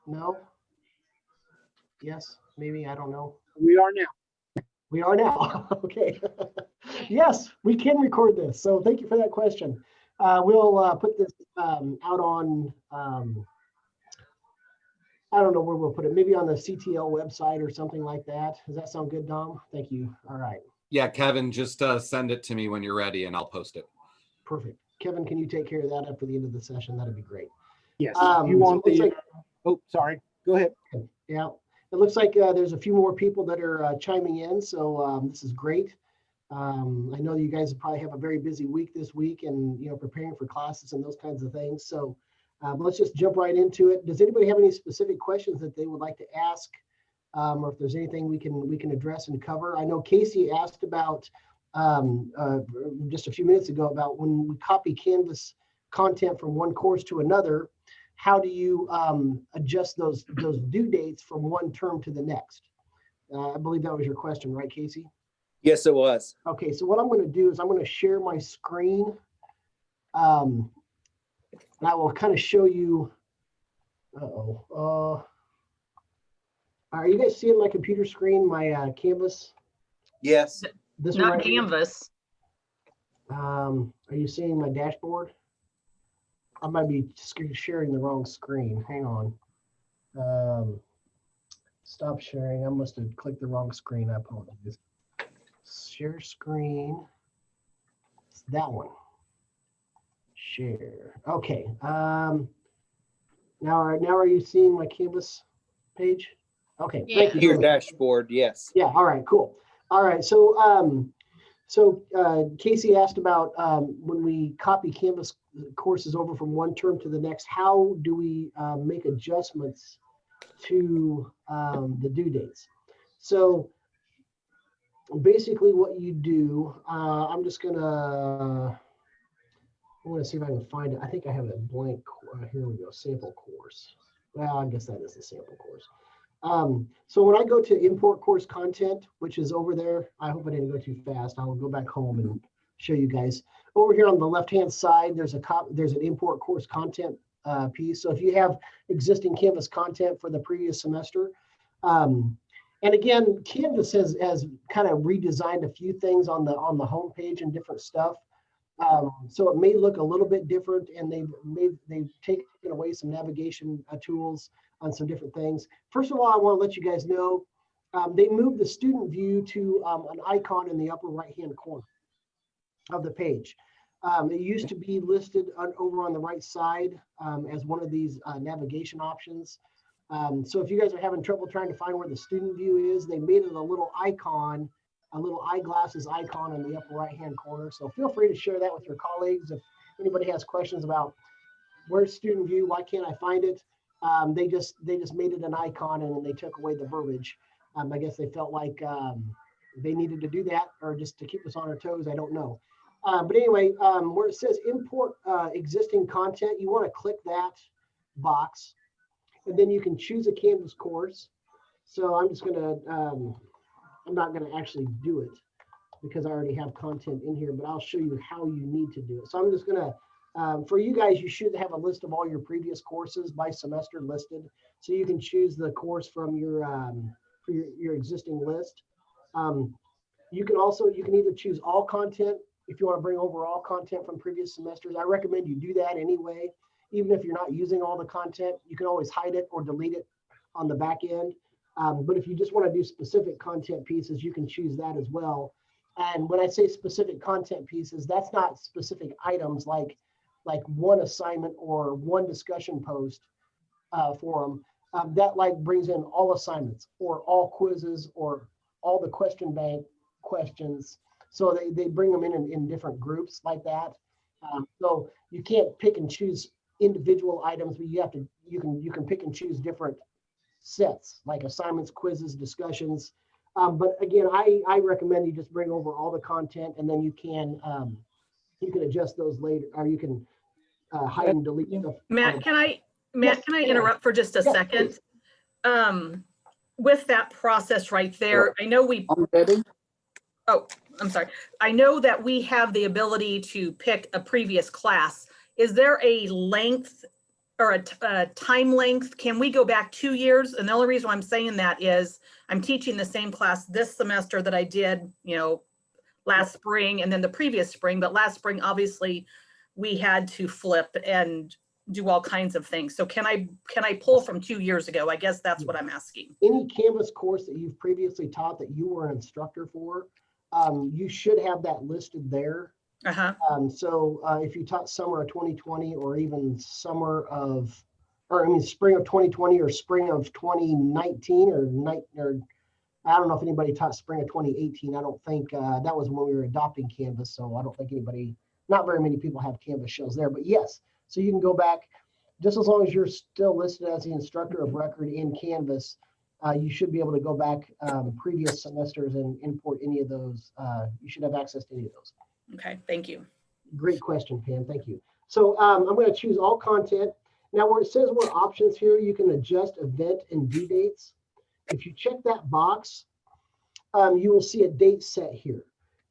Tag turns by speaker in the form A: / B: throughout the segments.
A: No? Yes, maybe, I don't know.
B: We are now.
A: We are now. Okay. Yes, we can record this. So thank you for that question. We'll put this out on, I don't know where we'll put it, maybe on the CTL website or something like that. Does that sound good, Dom? Thank you. All right.
C: Yeah, Kevin, just send it to me when you're ready and I'll post it.
A: Perfect. Kevin, can you take care of that after the end of the session? That'd be great.
B: Yes. You want
A: so it looks
B: the,
A: like,
B: oh, sorry. Go ahead.
A: yeah, it looks like there's a few more people that are chiming in. So this is great. I know you guys probably have a very busy week this week and, you know, preparing for classes and those kinds of things. So let's just jump right into it. Does anybody have any specific questions that they would like to ask? Or if there's anything we can address and cover? I know Casey asked about just a few minutes ago about when we copy Canvas content from one course to another, how do you adjust those due dates from one term to the next? I believe that was your question, right, Casey?
D: Yes, it was.
A: Okay, so what I'm going to do is I'm going to share my screen. And I will kind of show you. Are you guys seeing my computer screen, my Canvas?
D: Yes.
A: This one
E: Not
A: right here?
E: Canvas.
A: Are you seeing my dashboard? I might be sharing the wrong screen. Hang on. Stop sharing. I must have clicked the wrong screen. I apologize. Share screen. It's that one. Share. Okay. Now are you seeing my Canvas page? Okay.
E: Yeah.
A: Thank you.
D: Your dashboard, yes.
A: Yeah. All right. Cool. All right. So Casey asked about when we copy Canvas courses over from one term to the next, how do we make adjustments to the due dates? So basically what you do, I want to see if I can find it. I think I have a blank, here we go, sample course. Well, I guess that is the sample course. So when I go to import course content, which is over there, I hope I didn't go too fast. I'll go back home and show you guys. Over here on the left-hand side, there's an import course content piece. So if you have existing Canvas content for the previous semester, and again, Canvas has kind of redesigned a few things on the home page and different stuff. So it may look a little bit different, and they've taken away some navigation tools on some different things. First of all, I want to let you guys know they moved the student view to an icon in the upper right-hand corner of the page. It used to be listed over on the right side as one of these navigation options. So if you guys are having trouble trying to find where the student view is, they made it a little icon, a little eyeglasses icon in the upper right-hand corner. So feel free to share that with your colleagues. If anybody has questions about where's student view, why can't I find it? They just made it an icon and then they took away the verbiage. I guess they felt like they needed to do that, or just to keep us on our toes. I don't know. But anyway, where it says import existing content, you want to click that box, and then you can choose a Canvas course. So I'm just gonna, I'm not gonna actually do it because I already have content in here, but I'll show you how you need to do it. So I'm just gonna, for you guys, you should have a list of all your previous courses by semester listed. So you can choose the course from your, for your existing list. You can either choose all content if you want to bring over all content from previous semesters. I recommend you do that anyway. Even if you're not using all the content, you can always hide it or delete it on the back end. But if you just want to do specific content pieces, you can choose that as well. And when I say specific content pieces, that's not specific items like one assignment or one discussion post forum. That like brings in all assignments or all quizzes or all the question bank questions. So they bring them in different groups like that. So you can't pick and choose individual items, but you can pick and choose different sets like assignments, quizzes, discussions. But again, I recommend you just bring over all the content, and then you can adjust those later, or you can hide and delete stuff.
E: Matt, can I interrupt for just a
A: Yes,
E: second?
A: please.
E: With that process right there, I know
B: I'm ready.
E: oh, I'm sorry. I know that we have the ability to pick a previous class. Is there a length or a time length? Can we go back 2 years? And the only reason why I'm saying that is I'm teaching the same class this semester that I did, last spring and then the previous spring. But last spring, obviously, we had to flip and do all kinds of things. So can I pull from 2 years ago? I guess that's what I'm asking.
A: Any Canvas course that you've previously taught that you were an instructor for, you should have that listed there.
E: Uh-huh.
A: So if you taught summer of 2020 or even spring of 2020 or spring of 2019 or I don't know if anybody taught spring of 2018. I don't think that was when we were adopting Canvas. So I don't think not very many people have Canvas shells there, but yes. So you can go back just as long as you're still listed as the instructor of record in Canvas, you should be able to go back previous semesters and import any of those. You should have access to any of those.
E: Okay, thank you.
A: Great question, Pam. Thank you. So I'm going to choose all content. Now, where it says more options here, you can adjust event and due dates. If you check that box, you will see a date set here.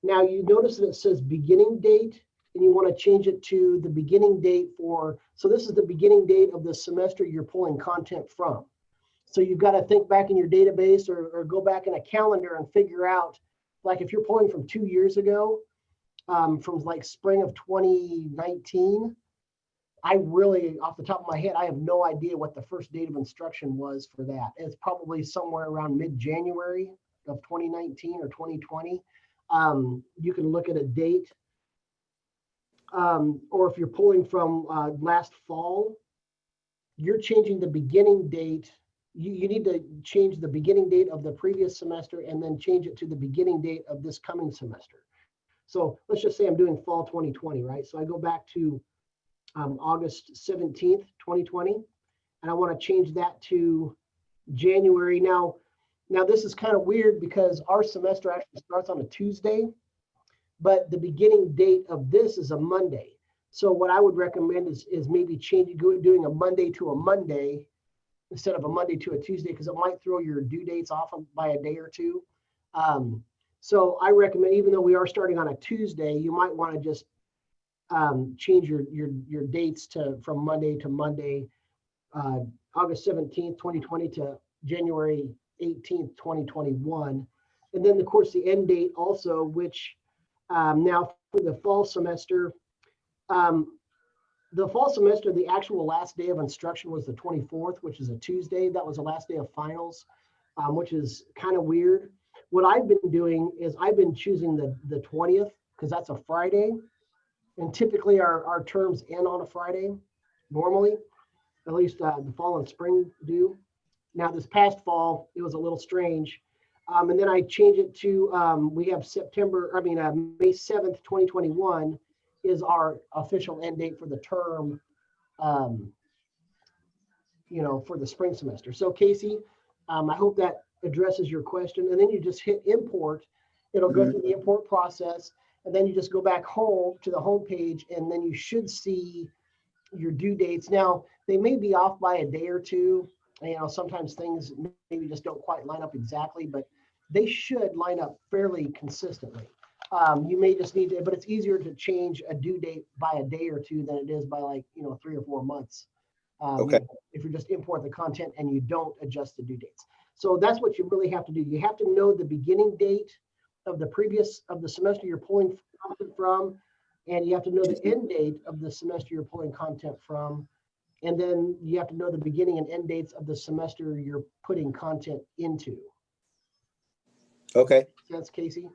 A: Now, you notice that it says beginning date, and you want to change it to the beginning date so this is the beginning date of the semester you're pulling content from. So you've got to think back in your database or go back in a calendar and figure out, like if you're pulling from 2 years ago, from like spring of 2019, I really, off the top of my head, I have no idea what the first date of instruction was for that. It's probably somewhere around mid-January of 2019 or 2020. You can look at a date. Or if you're pulling from last fall, you're changing the beginning date. You need to change the beginning date of the previous semester and then change it to the beginning date of this coming semester. So let's just say I'm doing fall 2020, right? So I go back to August 17th, 2020, and I want to change that to January. Now this is kind of weird because our semester actually starts on a Tuesday, but the beginning date of this is a Monday. So what I would recommend is maybe doing a Monday to a Monday instead of a Monday to a Tuesday, because it might throw your due dates off by a day or two. So I recommend, even though we are starting on a Tuesday, you might want to just change your dates from Monday to Monday, August 17th, 2020 to January 18th, 2021. And then of course the end date also, which now for the fall semester, the actual last day of instruction was the 24th, which is a Tuesday. That was the last day of finals, which is kind of weird. What I've been doing is I've been choosing the 20th because that's a Friday. And typically our terms end on a Friday, normally, at least the fall and spring do. Now this past fall, it was a little strange. And then I changed it to, we have May 7th, 2021 is our official end date for the term, for the spring semester. So Casey, I hope that addresses your question. And then you just hit import. It'll go through the import process. And then you just go back home to the home page, and then you should see your due dates. Now, they may be off by a day or two. Sometimes things maybe just don't quite line up exactly, but they should line up fairly consistently. You may just need to, but it's easier to change a due date by a day or two than it is by 3 or 4 months.
D: Okay.
A: If you just import the content and you don't adjust the due dates. So that's what you really have to do. You have to know the beginning date of the semester you're pulling content from, and you have to know the end date of the semester you're pulling content from, and then you have to know the beginning and end dates of the semester you're putting content into.
D: Okay.
A: Sense, Casey?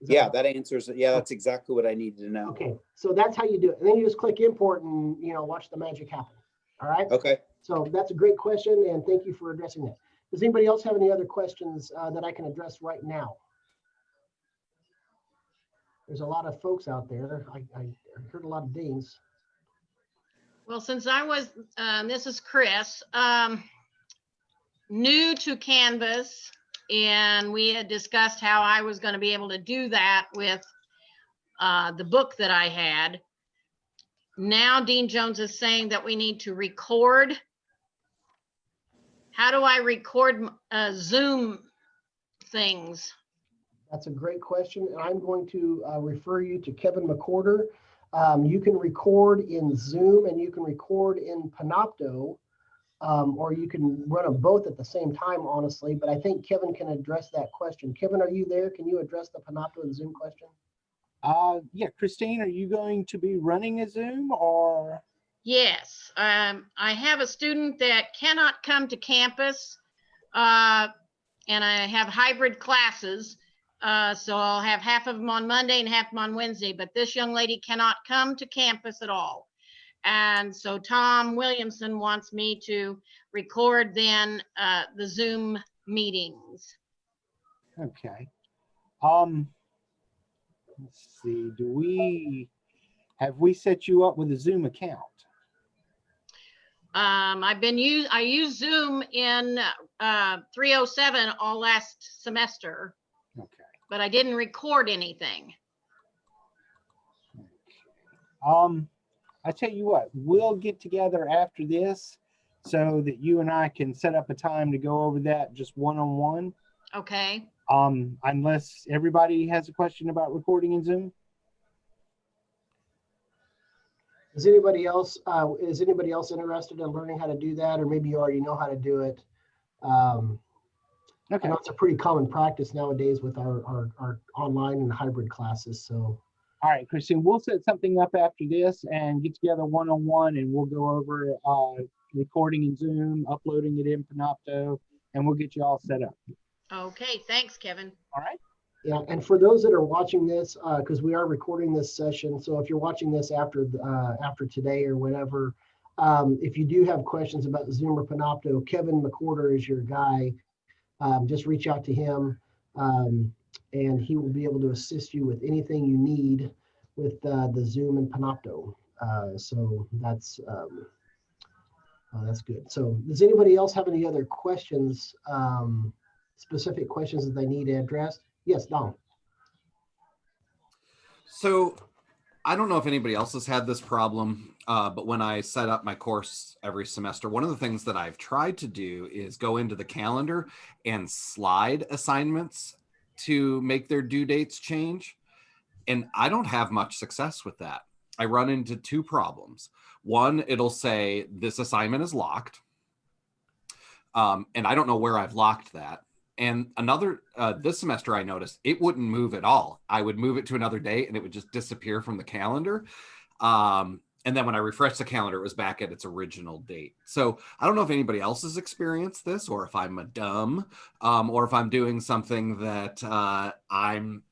D: Yeah, that answers. Yeah, that's exactly what I needed to know.
A: Okay, so that's how you do it. And then you just click import and watch the magic happen. All right.
D: Okay.
A: So that's a great question, and thank you for addressing that. Does anybody else have any other questions that I can address right now? There's a lot of folks out there. I heard a lot of dings.
F: Well, since I was, this is Chris, new to Canvas, and we had discussed how I was going to be able to do that with the book that I had. Now Dean Jones is saying that we need to record. How do I record Zoom things?
A: That's a great question, and I'm going to refer you to Kevin McCorder. You can record in Zoom and you can record in Panopto, or you can run them both at the same time, honestly. But I think Kevin can address that question. Kevin, are you there? Can you address the Panopto and Zoom question?
B: Yeah, Christine, are you going to be running a Zoom or?
F: Yes, I have a student that cannot come to campus, and I have hybrid classes. So I'll have half of them on Monday and half of them on Wednesday, but this young lady cannot come to campus at all. And so Tom Williamson wants me to record then the Zoom meetings.
B: Okay. Let's see, have we set you up with a Zoom account?
F: I used Zoom in 307 all last semester,
B: Okay.
F: but I didn't record anything.
B: I tell you what, we'll get together after this so that you and I can set up a time to go over that just one-on-one.
F: Okay.
B: Unless everybody has a question about recording in Zoom.
A: Is anybody else interested in learning how to do that, or maybe you already know how to do it? I
B: Okay.
A: know it's a pretty common practice nowadays with our online and hybrid classes. So
B: All right, Christine, we'll set something up after this and get together one-on-one, and we'll go over recording in Zoom, uploading it in Panopto, and we'll get you all set up.
F: Okay. Thanks, Kevin.
B: All right.
A: yeah, and for those that are watching this, because we are recording this session, so if you're watching this after today or whatever, if you do have questions about Zoom or Panopto, Kevin McWhorter is your guy. Just reach out to him, and he will be able to assist you with anything you need with the Zoom and Panopto. So that's good. So does anybody else have any other questions, specific questions that they need addressed? Yes, Dom.
C: So I don't know if anybody else has had this problem, but when I set up my course every semester, one of the things that I've tried to do is go into the calendar and slide assignments to make their due dates change. And I don't have much success with that. I run into two problems. One, it'll say this assignment is locked. And I don't know where I've locked that. And another, this semester I noticed it wouldn't move at all. I would move it to another date and it would just disappear from the calendar. And then when I refreshed the calendar, it was back at its original date. So I don't know if anybody else has experienced this, or if I'm a dumb, or if I'm doing something that I'm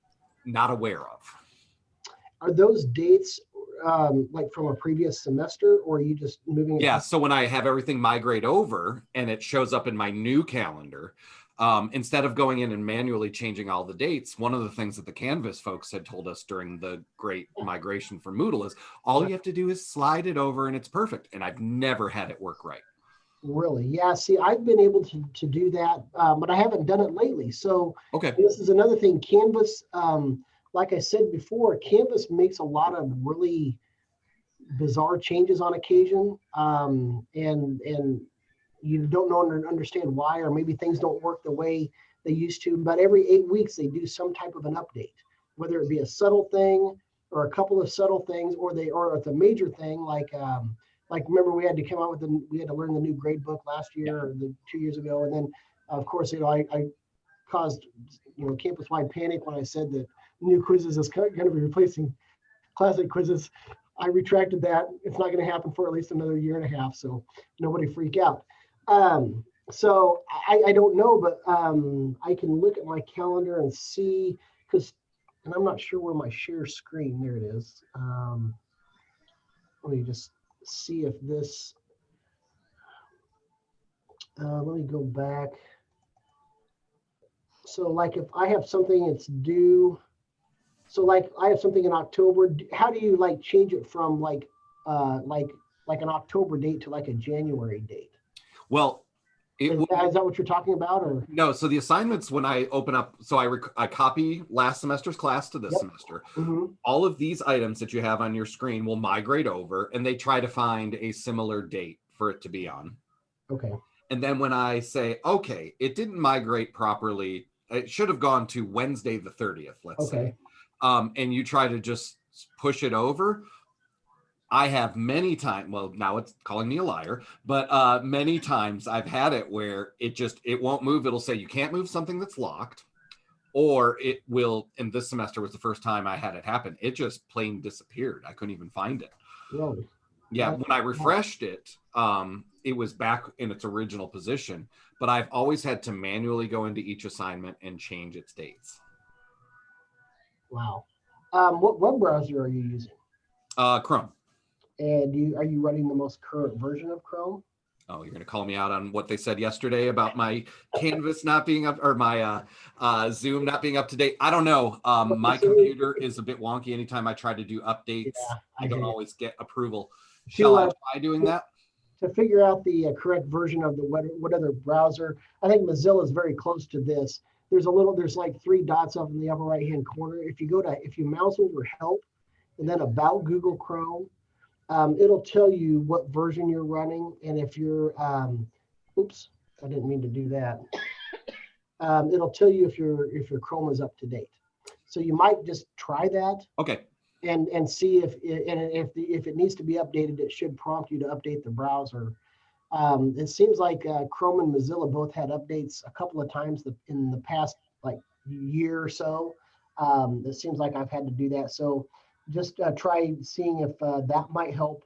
C: not aware of.
A: Are those dates like from a previous semester, or are you just moving it?
C: Yeah, so when I have everything migrate over and it shows up in my new calendar, instead of going in and manually changing all the dates, one of the things that the Canvas folks had told us during the great migration for Moodle is all you have to do is slide it over and it's perfect. And I've never had it work right.
A: Really? Yeah. See, I've been able to do that, but I haven't done it lately. So
C: Okay.
A: this is another thing. Canvas, like I said before, Canvas makes a lot of really bizarre changes on occasion, and you don't know or understand why, or maybe things don't work the way they used to. But every 8 weeks, they do some type of an update, whether it be a subtle thing or a couple of subtle things, or it's a major thing. Like remember we had to come out with we had to learn the new grade book last year or 2 years ago, and then of course I caused campus-wide panic when I said that new quizzes is going to be replacing classic quizzes. I retracted that. It's not going to happen for at least another year and a half, so nobody freak out. So I don't know, but I can look at my calendar and see, and I'm not sure where my share screen, there it is. Let me just see if this, let me go back. So like if I have something that's due, so like I have something in October, how do you like change it from like an October date to like a January date?
C: Well,
A: Is that what you're talking about, or?
C: no. So the assignments, when I open up, so I copy last semester's class to this
A: Yep.
C: semester.
A: Mm-hmm.
C: All of these items that you have on your screen will migrate over, and they try to find a similar date for it to be on.
A: Okay.
C: And then when I say, okay, it didn't migrate properly, it should have gone to Wednesday the 30th, let's say.
A: Okay.
C: And you try to just push it over, I have many times, well, now it's calling me a liar, but many times I've had it where it won't move. It'll say you can't move something that's locked, or it will, and this semester was the first time I had it happen. It just plain disappeared. I couldn't even find it.
A: Really?
C: Yeah,
A: That-
C: when I refreshed it, it was back in its original position, but I've always had to manually go into each assignment and change its dates.
A: Wow. What web browser are you using?
C: Chrome.
A: And are you running the most current version of Chrome?
C: Oh, you're going to call me out on what they said yesterday about my Canvas not being up, or my Zoom not being up to date. I don't know. My computer is a bit wonky. Anytime I try to do updates,
A: Yeah,
C: I don't
A: hear you.
C: always get approval. Shall I try doing that?
A: To figure out the correct version of the what other browser, I think Mozilla is very close to this. There's like 3 dots up in the upper right hand corner. If you mouse over help and then about Google Chrome, it'll tell you what version you're running. And if you're, oops, I didn't mean to do that. It'll tell you if your Chrome is up to date. So you might just try that.
C: Okay.
A: And see if it needs to be updated, it should prompt you to update the browser. It seems like Chrome and Mozilla both had updates a couple of times in the past like year or so. It seems like I've had to do that. So just try seeing if that might help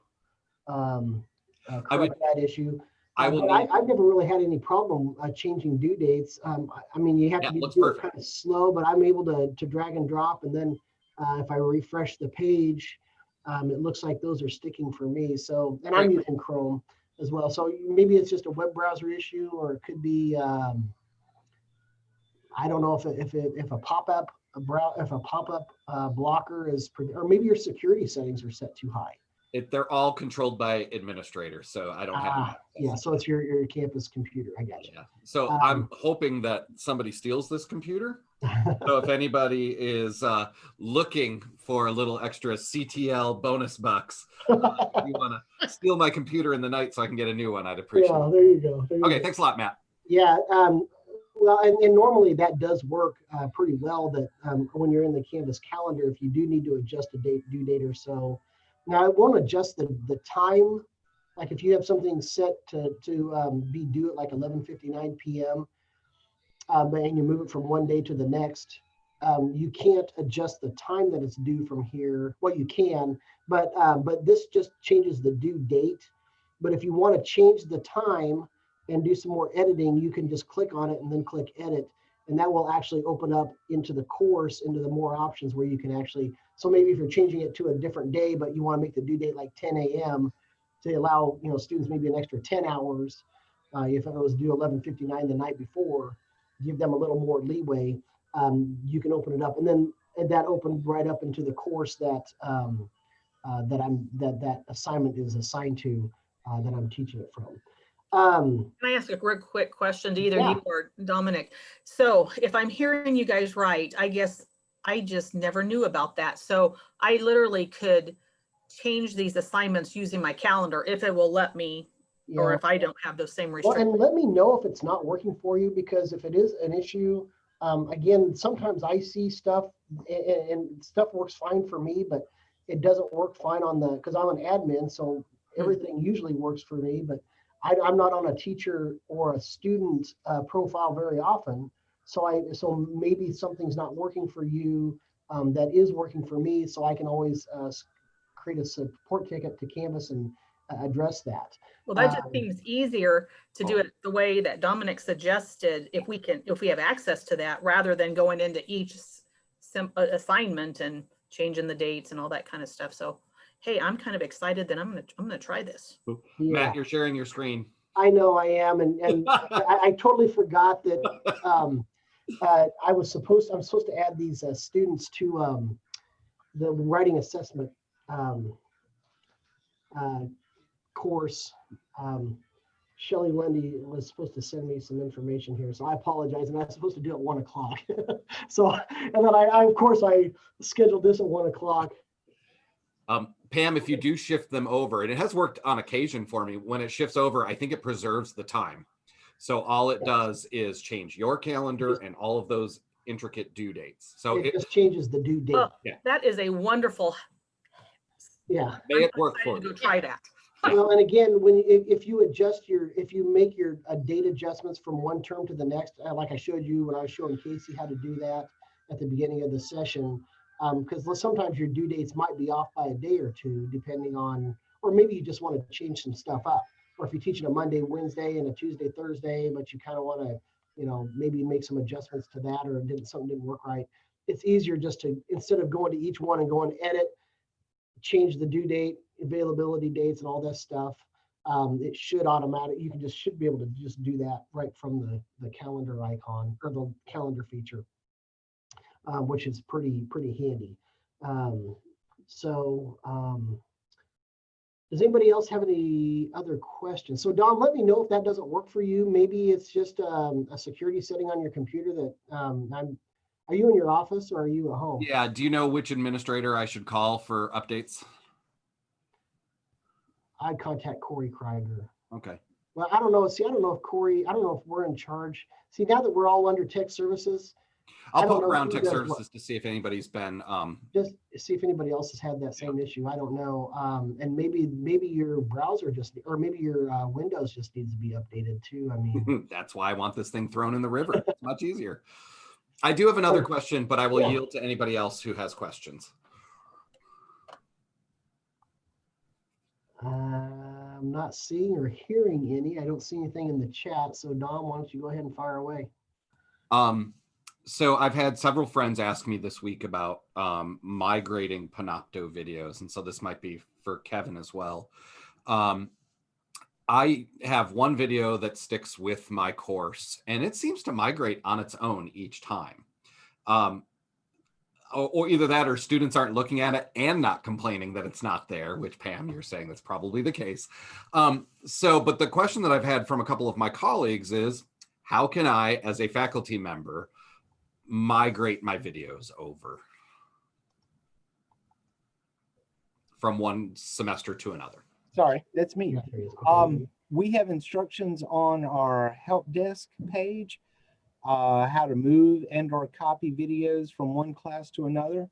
A: correct that issue. I've never really had any problem changing due dates. I mean, you have to do it kind of slow, but I'm able to drag and drop, and then if I refresh the page, it looks like those are sticking for me. So, and I'm using Chrome as well. So maybe it's just a web browser issue, or it could be, I don't know if a pop-up blocker is, or maybe your security settings are set too high.
C: They're all controlled by administrators, so I don't have.
A: Yeah, so it's your campus computer. I got you.
C: Yeah. So I'm hoping that somebody steals this computer. So if anybody is looking for a little extra CTL bonus bucks, if you want to steal my computer in the night so I can get a new one, I'd appreciate it.
A: There you go.
C: Okay, thanks a lot, Matt.
A: Yeah. Well, and normally that does work pretty well. That when you're in the Canvas calendar, if you do need to adjust a due date or so. Now, it won't adjust the time. Like if you have something set to be due at like 11:59 p.m., and you move it from one day to the next, you can't adjust the time that it's due from here. Well, you can, but this just changes the due date. But if you want to change the time and do some more editing, you can just click on it and then click edit. And that will actually open up into the course, into the more options where you can actually, so maybe if you're changing it to a different day, but you want to make the due date like 10 a.m. to allow students maybe an extra 10 hours. If it was due 11:59 the night before, give them a little more leeway. You can open it up, and then that opened right up into the course that that assignment is assigned to, that I'm teaching it from.
E: Can I ask a real quick question to either you or Dominic? So if I'm hearing you guys right, I guess I just never knew about that. So I literally could change these assignments using my calendar if it will let me, or if I don't have those same restrictions.
A: Well, and let me know if it's not working for you, because if it is an issue, again, sometimes I see stuff and stuff works fine for me, but it doesn't work fine on because I'm an admin, so everything usually works for me, but I'm not on a teacher or a student profile very often. So maybe something's not working for you that is working for me. So I can always create a support ticket to Canvas and address that.
E: Well, that just seems easier to do it the way that Dominic suggested, if we have access to that, rather than going into each assignment and changing the dates and all that kind of stuff. So hey, I'm kind of excited that I'm gonna try this.
C: Matt, you're sharing your screen.
A: I know I am, and I totally forgot that I'm supposed to add these students to the writing assessment course. Shelley Lundy was supposed to send me some information here, so I apologize, and I was supposed to do it at 1 o'clock. So, and then I of course I scheduled this at 1 o'clock.
C: Pam, if you do shift them over, and it has worked on occasion for me, when it shifts over, I think it preserves the time. So all it does is change your calendar and all of those intricate due dates. So
A: it just changes the due date.
E: That is a wonderful
A: Yeah.
C: May it work
E: I
C: for
E: need to
C: you.
E: go try that.
A: Well, and again, if you adjust if you make your date adjustments from one term to the next, like I showed you when I was showing Casey how to do that at the beginning of the session, because sometimes your due dates might be off by a day or two, depending on, or maybe you just want to change some stuff up. Or if you're teaching a Monday, Wednesday, and a Tuesday, Thursday, but you kind of want to, maybe make some adjustments to that, or something didn't work right. It's easier just to, instead of going to each one and going edit, change the due date, availability dates, and all that stuff. It should should be able to just do that right from the calendar icon or the calendar feature, which is pretty handy. Does anybody else have any other questions? So Don, let me know if that doesn't work for you. Maybe it's just a security setting on your computer that are you in your office or are you at home?
C: Yeah. Do you know which administrator I should call for updates?
A: I'd contact Corey Krieger.
C: Okay.
A: Well, I don't know. See, I don't know if we're in charge. See, now that we're all under tech services, I
C: I'll
A: don't
C: poke
A: know
C: around
A: who
C: tech
A: does
C: services
A: what.
C: to see if anybody's been,
A: Just see if anybody else has had that same issue. I don't know. And maybe your browser or maybe your Windows just needs to be updated too. I mean,
C: that's why I want this thing thrown in the river. It's much easier. I do have another question, but I will yield to anybody else who has questions.
A: I'm not seeing or hearing any. I don't see anything in the chat. So Don, why don't you go ahead and fire away?
C: So I've had several friends ask me this week about migrating Panopto videos. And so this might be for Kevin as well. I have one video that sticks with my course and it seems to migrate on its own each time. Or either that or students aren't looking at it and not complaining that it's not there, which Pam, you're saying that's probably the case. But the question that I've had from a couple of my colleagues is, how can I, as a faculty member, migrate my videos over from one semester to another?
B: Sorry, that's me.
A: Yeah, there he is. Okay.
B: We have instructions on our help desk page, how to move and or copy videos from one class to another.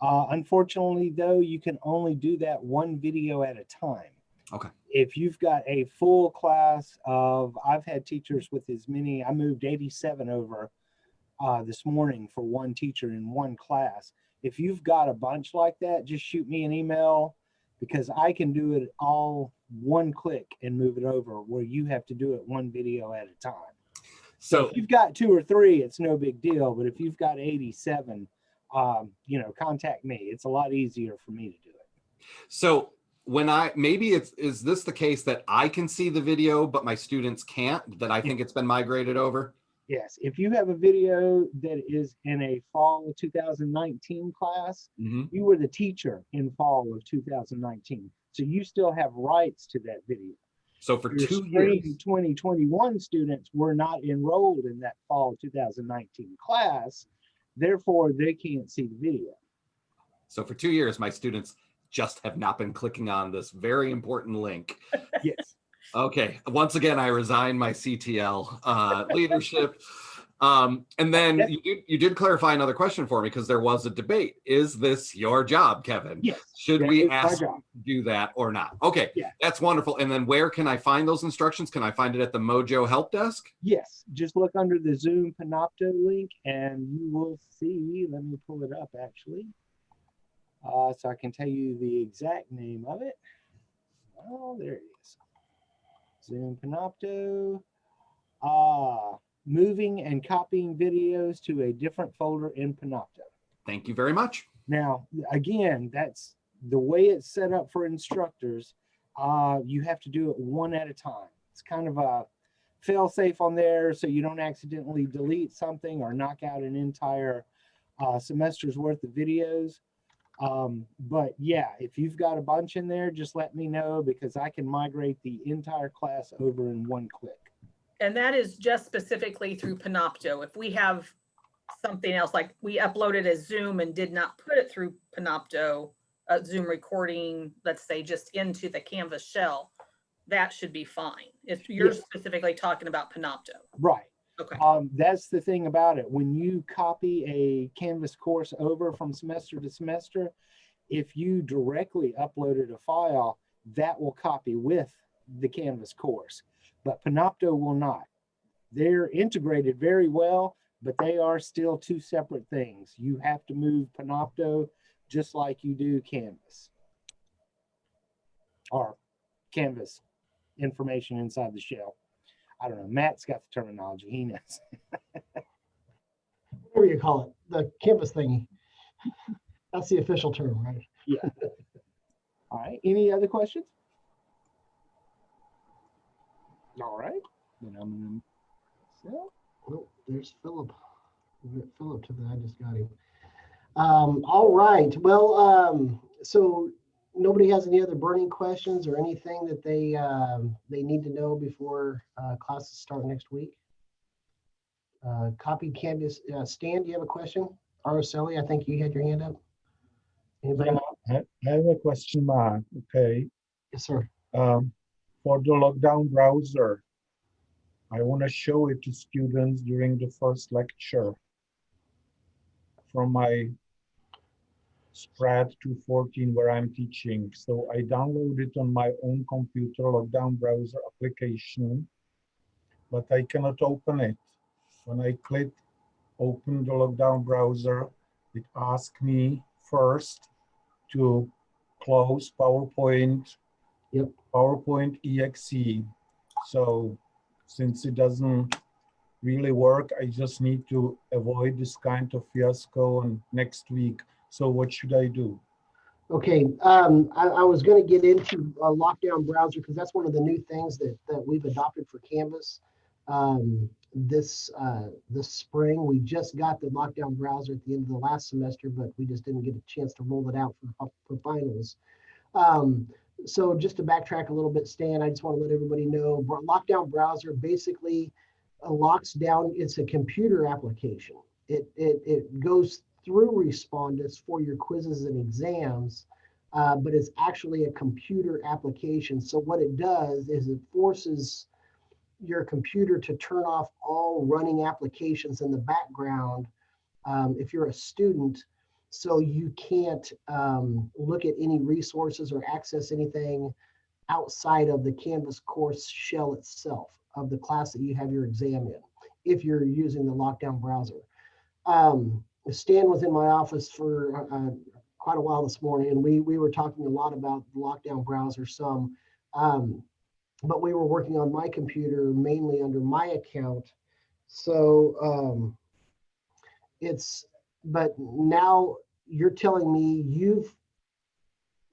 B: Unfortunately, though, you can only do that one video at a time.
C: Okay.
B: If you've got a full class of, I've had teachers with as many, I moved 87 over this morning for one teacher in one class. If you've got a bunch like that, just shoot me an email because I can do it all one click and move it over where you have to do it one video at a time. So if you've got 2 or 3, it's no big deal. But if you've got 87, contact me. It's a lot easier for me to do it.
C: So is this the case that I can see the video, but my students can't, that I think it's been migrated over?
B: Yes. If you have a video that is in a fall of 2019 class, you were the teacher in fall of 2019. So you still have rights to that video.
C: So for
B: Your
C: 2 years,
B: 2021 students were not enrolled in that fall 2019 class. Therefore, they can't see the video.
C: So for 2 years, my students just have not been clicking on this very important link.
B: Yes.
C: Okay. Once again, I resign my CTL leadership. And then you did clarify another question for me because there was a debate. Is this your job, Kevin?
B: Yes.
C: Should
B: that
C: we
B: is my
C: ask
B: job.
C: to do that or not? Okay.
B: Yeah.
C: That's wonderful. And then where can I find those instructions? Can I find it at the Mojo help desk?
B: Yes. Just look under the Zoom Panopto link and you will see, let me pull it up actually. So I can tell you the exact name of it. Oh, there it is. Zoom Panopto. Moving and copying videos to a different folder in Panopto.
C: Thank you very much.
B: Now, again, that's the way it's set up for instructors. You have to do it one at a time. It's kind of a fail safe on there so you don't accidentally delete something or knock out an entire semester's worth of videos. But yeah, if you've got a bunch in there, just let me know because I can migrate the entire class over in one click.
E: And that is just specifically through Panopto. If we have something else, like we uploaded as Zoom and did not put it through Panopto, Zoom recording, let's say just into the Canvas shell, that should be fine. If you're specifically talking about Panopto.
B: Right.
E: Okay.
B: That's the thing about it. When you copy a Canvas course over from semester to semester, If you directly uploaded a file, that will copy with the Canvas course, but Panopto will not. They're integrated very well, but they are still two separate things. You have to move Panopto just like you do Canvas, or Canvas information inside the shell. I don't know. Matt's got the terminology. He knows.
A: Whatever you call it, the Canvas thingy. That's the official term, right?
B: Yeah. All right. Any other questions? All right. Then I'm going to.
A: Oh, there's Philip. We'll get Philip to that. I just got him. All right. Well, so nobody has any other burning questions or anything that they need to know before classes start next week? Copied Canvas. Stan, do you have a question? Araceli, I think you had your hand up. Anybody?
G: Yeah, I have a question, Mark. Okay.
A: Yes, sir.
G: For the lockdown browser, I want to show it to students during the first lecture from my Spread 214 where I'm teaching. So I download it on my own computer, lockdown browser application, but I cannot open it. When I click open the lockdown browser, it asks me first to close PowerPoint,
A: Yep.
G: PowerPoint exe. So since it doesn't really work, I just need to avoid this kind of fiasco and next week. So what should I do?
A: Okay, I was going to get into a lockdown browser because that's one of the new things that we've adopted for Canvas. This spring, we just got the lockdown browser at the end of the last semester, but we just didn't get a chance to roll it out for finals. So just to backtrack a little bit, Stan, I just want to let everybody know, lockdown browser basically locks down. It's a computer application. It goes through Respondus for your quizzes and exams, but it's actually a computer application. So what it does is it forces your computer to turn off all running applications in the background if you're a student, so you can't look at any resources or access anything outside of the Canvas course shell itself of the class that you have your exam in, if you're using the lockdown browser. Stan was in my office for quite a while this morning, and we were talking a lot about the lockdown browser some, but we were working on my computer mainly under my account. So but now you're telling me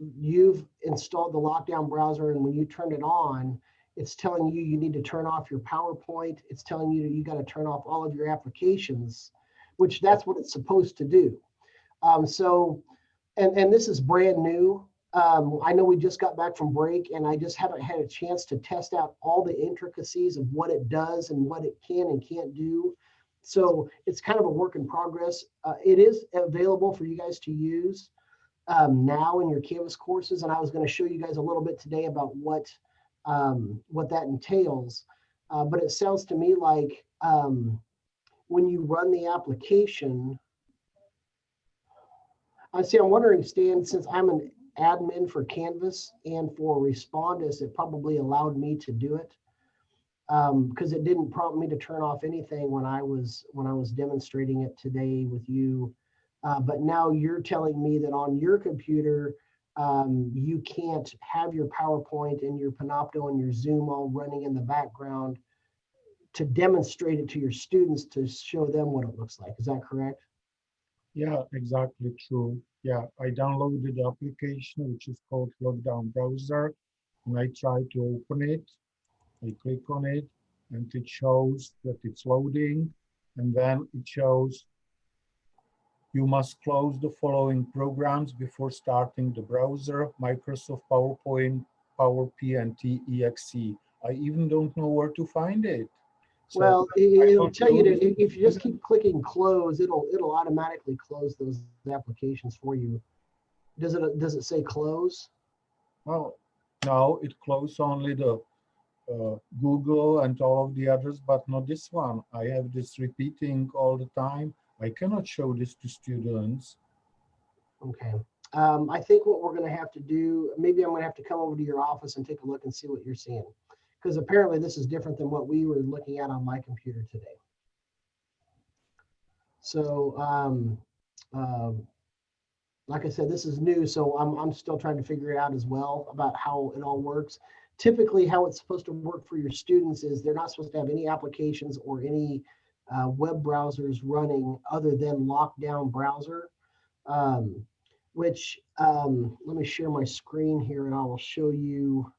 A: you've installed the lockdown browser, and when you turn it on, it's telling you need to turn off your PowerPoint. It's telling you that you got to turn off all of your applications, which that's what it's supposed to do. So, and this is brand new. I know we just got back from break, and I just haven't had a chance to test out all the intricacies of what it does and what it can and can't do. So it's kind of a work in progress. It is available for you guys to use now in your Canvas courses, and I was going to show you guys a little bit today about what that entails. But it sounds to me like when you run the application, I'm wondering, Stan, since I'm an admin for Canvas and for Respondus, it probably allowed me to do it because it didn't prompt me to turn off anything when I was demonstrating it today with you. But now you're telling me that on your computer, you can't have your PowerPoint and your Panopto and your Zoom all running in the background to demonstrate it to your students to show them what it looks like. Is that correct?
G: Yeah, exactly true. Yeah, I downloaded the application, which is called Lockdown Browser, and I try to open it. I click on it, and it shows that it's loading, and then it shows you must close the following programs before starting the browser: Microsoft PowerPoint, PowerPNT, exe. I even don't know where to find it. So
A: well, it'll tell you to, if you just keep clicking close, it'll automatically close those applications for you. Does it say close?
G: Well, no, it closed only the Google and all of the others, but not this one. I have this repeating all the time. I cannot show this to students.
A: Okay. I think what we're going to have to do, maybe I'm going to have to come over to your office and take a look and see what you're seeing. Because apparently this is different than what we were looking at on my computer today. So, like I said, this is new, so I'm still trying to figure it out as well about how it all works. Typically, how it's supposed to work for your students is they're not supposed to have any applications or any web browsers running other than Lockdown Browser, which let me share my screen here and I will show you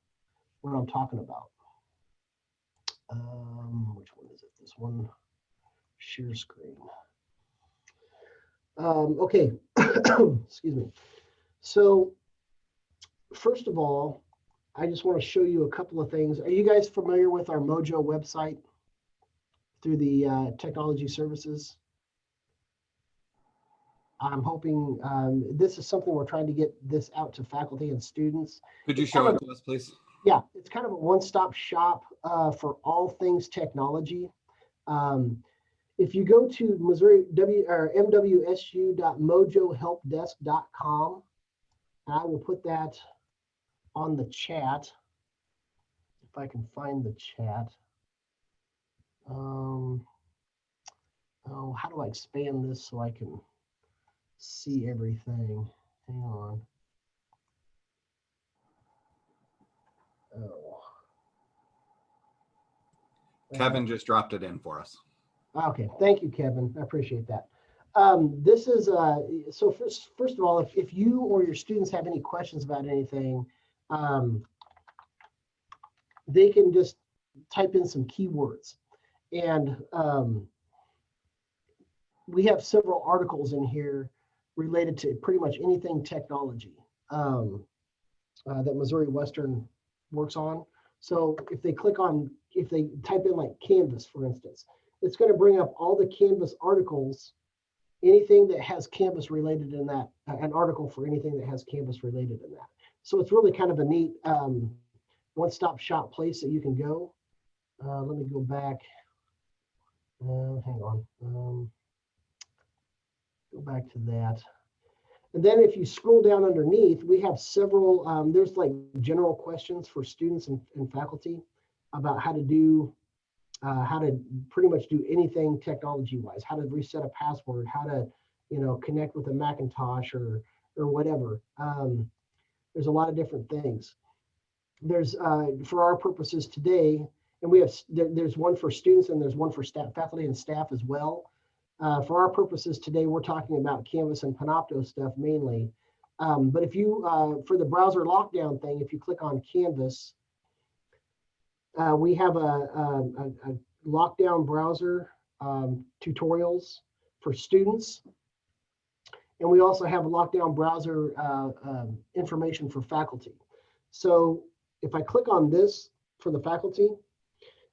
A: what I'm talking about. Which one is it? This one, share screen. Okay, excuse me. So first of all, I just want to show you a couple of things. Are you guys familiar with our Mojo website through the technology services? I'm hoping this is something we're trying to get this out to faculty and students.
C: Could you show it to us, please?
A: Yeah, it's kind of a one-stop shop for all things technology. If you go to mwsu.mojohelpdesk.com, I will put that on the chat if I can find the chat. Oh, how do I expand this so I can see everything? Hang on. Oh.
C: Kevin just dropped it in for us.
A: Okay, thank you, Kevin. I appreciate that. This is, so first of all, if you or your students have any questions about anything, they can just type in some keywords. And we have several articles in here related to pretty much anything technology that Missouri Western works on. So if they click on, if they type in like Canvas, for instance, it's going to bring up all the Canvas articles, anything that has Canvas related in that, an article for anything that has Canvas related in that. So it's really kind of a neat one-stop shop place that you can go. Let me go back. Hang on. Go back to that. And then if you scroll down underneath, we have several, there's like general questions for students and faculty about how to do, how to pretty much do anything technology-wise, how to reset a password, how to, you know, connect with a Macintosh or whatever. There's a lot of different things. There's, for our purposes today, and we have, there's one for students and there's one for staff, faculty and staff as well. For our purposes today, we're talking about Canvas and Panopto stuff mainly. But if you, for the browser lockdown thing, if you click on Canvas, we have a lockdown browser tutorials for students. And we also have a lockdown browser information for faculty. So if I click on this for the faculty,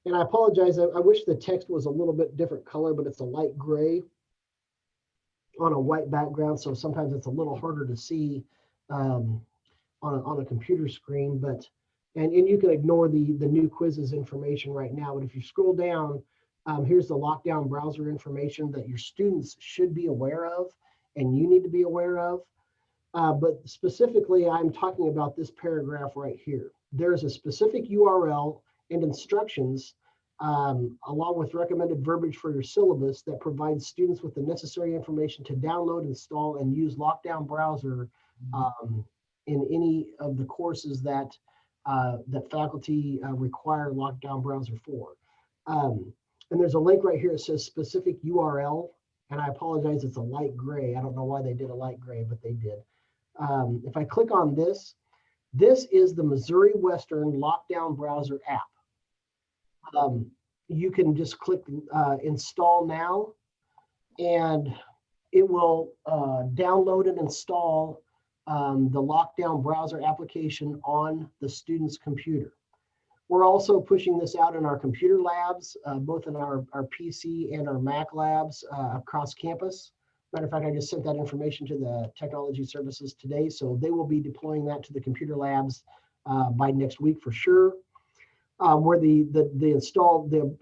A: and I apologize, I wish the text was a little bit different color, but it's a light gray on a white background. So sometimes it's a little harder to see on a computer screen, but, and you can ignore the new quizzes information right now. But if you scroll down, here's the lockdown browser information that your students should be aware of and you need to be aware of. But specifically, I'm talking about this paragraph right here. There's a specific URL and instructions along with recommended verbiage for your syllabus that provides students with the necessary information to download, install, and use Lockdown Browser in any of the courses that that faculty require Lockdown Browser for. And there's a link right here that says specific URL, and I apologize, it's a light gray. I don't know why they did a light gray, but they did. If I click on this, this is the Missouri Western Lockdown Browser app. You can just click install now, and it will download and install the Lockdown Browser application on the student's computer. We're also pushing this out in our computer labs, both in our PC and our Mac labs across campus. Matter of fact, I just sent that information to the technology services today, so they will be deploying that to the computer labs by next week for sure. Where the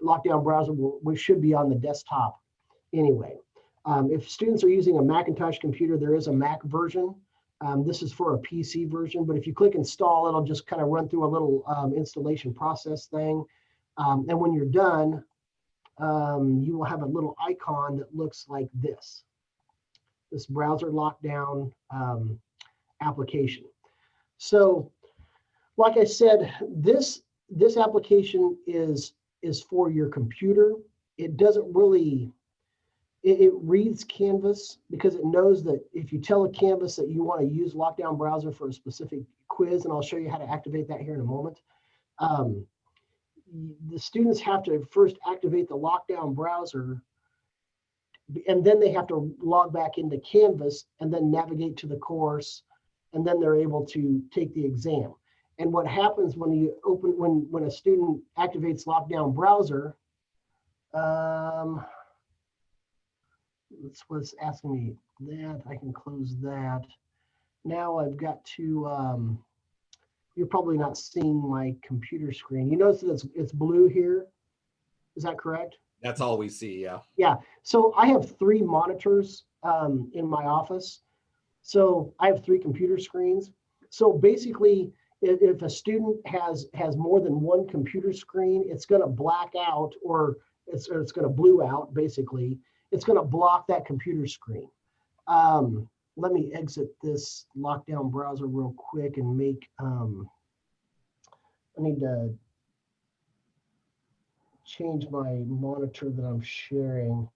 A: Lockdown Browser we should be on the desktop anyway. If students are using a Macintosh computer, there is a Mac version, This is for a PC version, but if you click install, it'll just kind of run through a little installation process thing. And when you're done, you will have a little icon that looks like this browser lockdown application. So like I said, this application is for your computer. It doesn't really, it reads Canvas because it knows that if you tell a Canvas that you want to use Lockdown Browser for a specific quiz, and I'll show you how to activate that here in a moment, the students have to first activate the Lockdown Browser, and then they have to log back into Canvas and then navigate to the course, and then they're able to take the exam. And what happens when you open, when a student activates Lockdown Browser, that's what's asking me that. I can close that. Now I've got to, you're probably not seeing my computer screen. You notice that it's blue here. Is that correct?
C: That's all we see. Yeah.
A: Yeah. So I have 3 monitors in my office. So I have 3 computer screens. So basically, if a student has more than 1 computer screen, it's going to black out, or it's going to blue out. Basically, it's going to block that computer screen. Let me exit this Lockdown Browser real quick and make. I need to change my monitor that I'm sharing.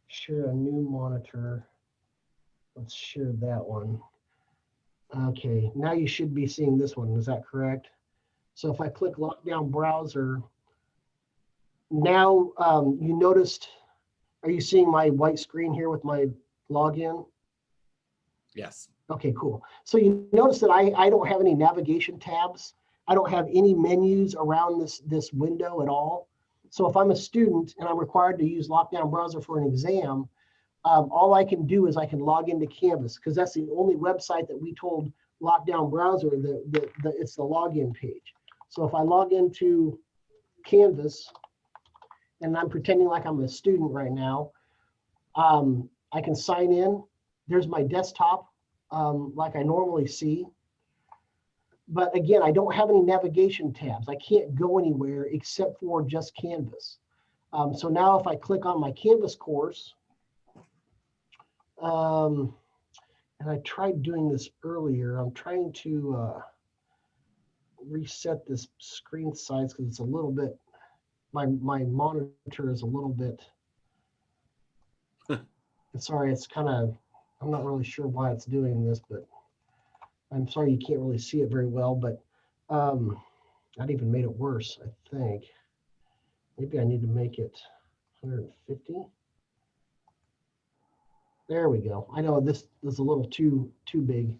A: Share a new monitor. Let's share that one. Okay, now you should be seeing this one. Is that correct? So if I click Lockdown Browser, now you noticed, are you seeing my white screen here with my login?
C: Yes.
A: Okay, cool. So you notice that I don't have any navigation tabs. I don't have any menus around this window at all. So if I'm a student and I'm required to use Lockdown Browser for an exam, all I can do is I can log into Canvas, because that's the only website that we told Lockdown Browser that it's the login page. So if I log into Canvas, and I'm pretending like I'm a student right now, I can sign in. There's my desktop, like I normally see. But again, I don't have any navigation tabs. I can't go anywhere except for just Canvas. So now if I click on my Canvas course, and I tried doing this earlier, I'm trying to reset this screen size because it's a little bit, my monitor is a little bit, sorry, it's kind of, I'm not really sure why it's doing this, but I'm sorry you can't really see it very well, but that even made it worse, I think. Maybe I need to make it 150. There we go. I know this is a little too big.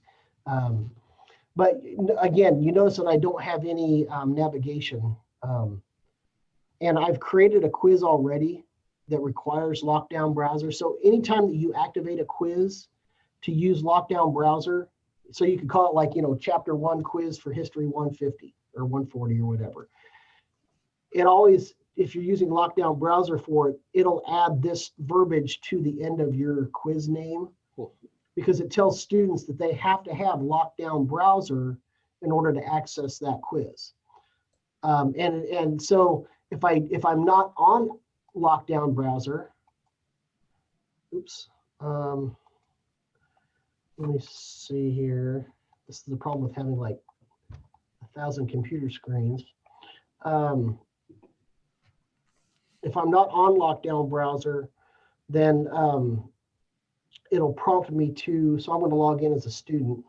A: But again, you notice that I don't have any navigation. And I've created a quiz already that requires Lockdown Browser. So anytime that you activate a quiz to use Lockdown Browser, so you could call it like, chapter 1 quiz for history 150 or 140 or whatever. It always, if you're using Lockdown Browser for it, it'll add this verbiage to the end of your quiz name, because it tells students that they have to have Lockdown Browser in order to access that quiz. And so if I'm not on Lockdown Browser, oops, let me see here. This is the problem with having like 1,000 computer screens. If I'm not on Lockdown Browser, then it'll prompt me to, so I'm going to log in as a student.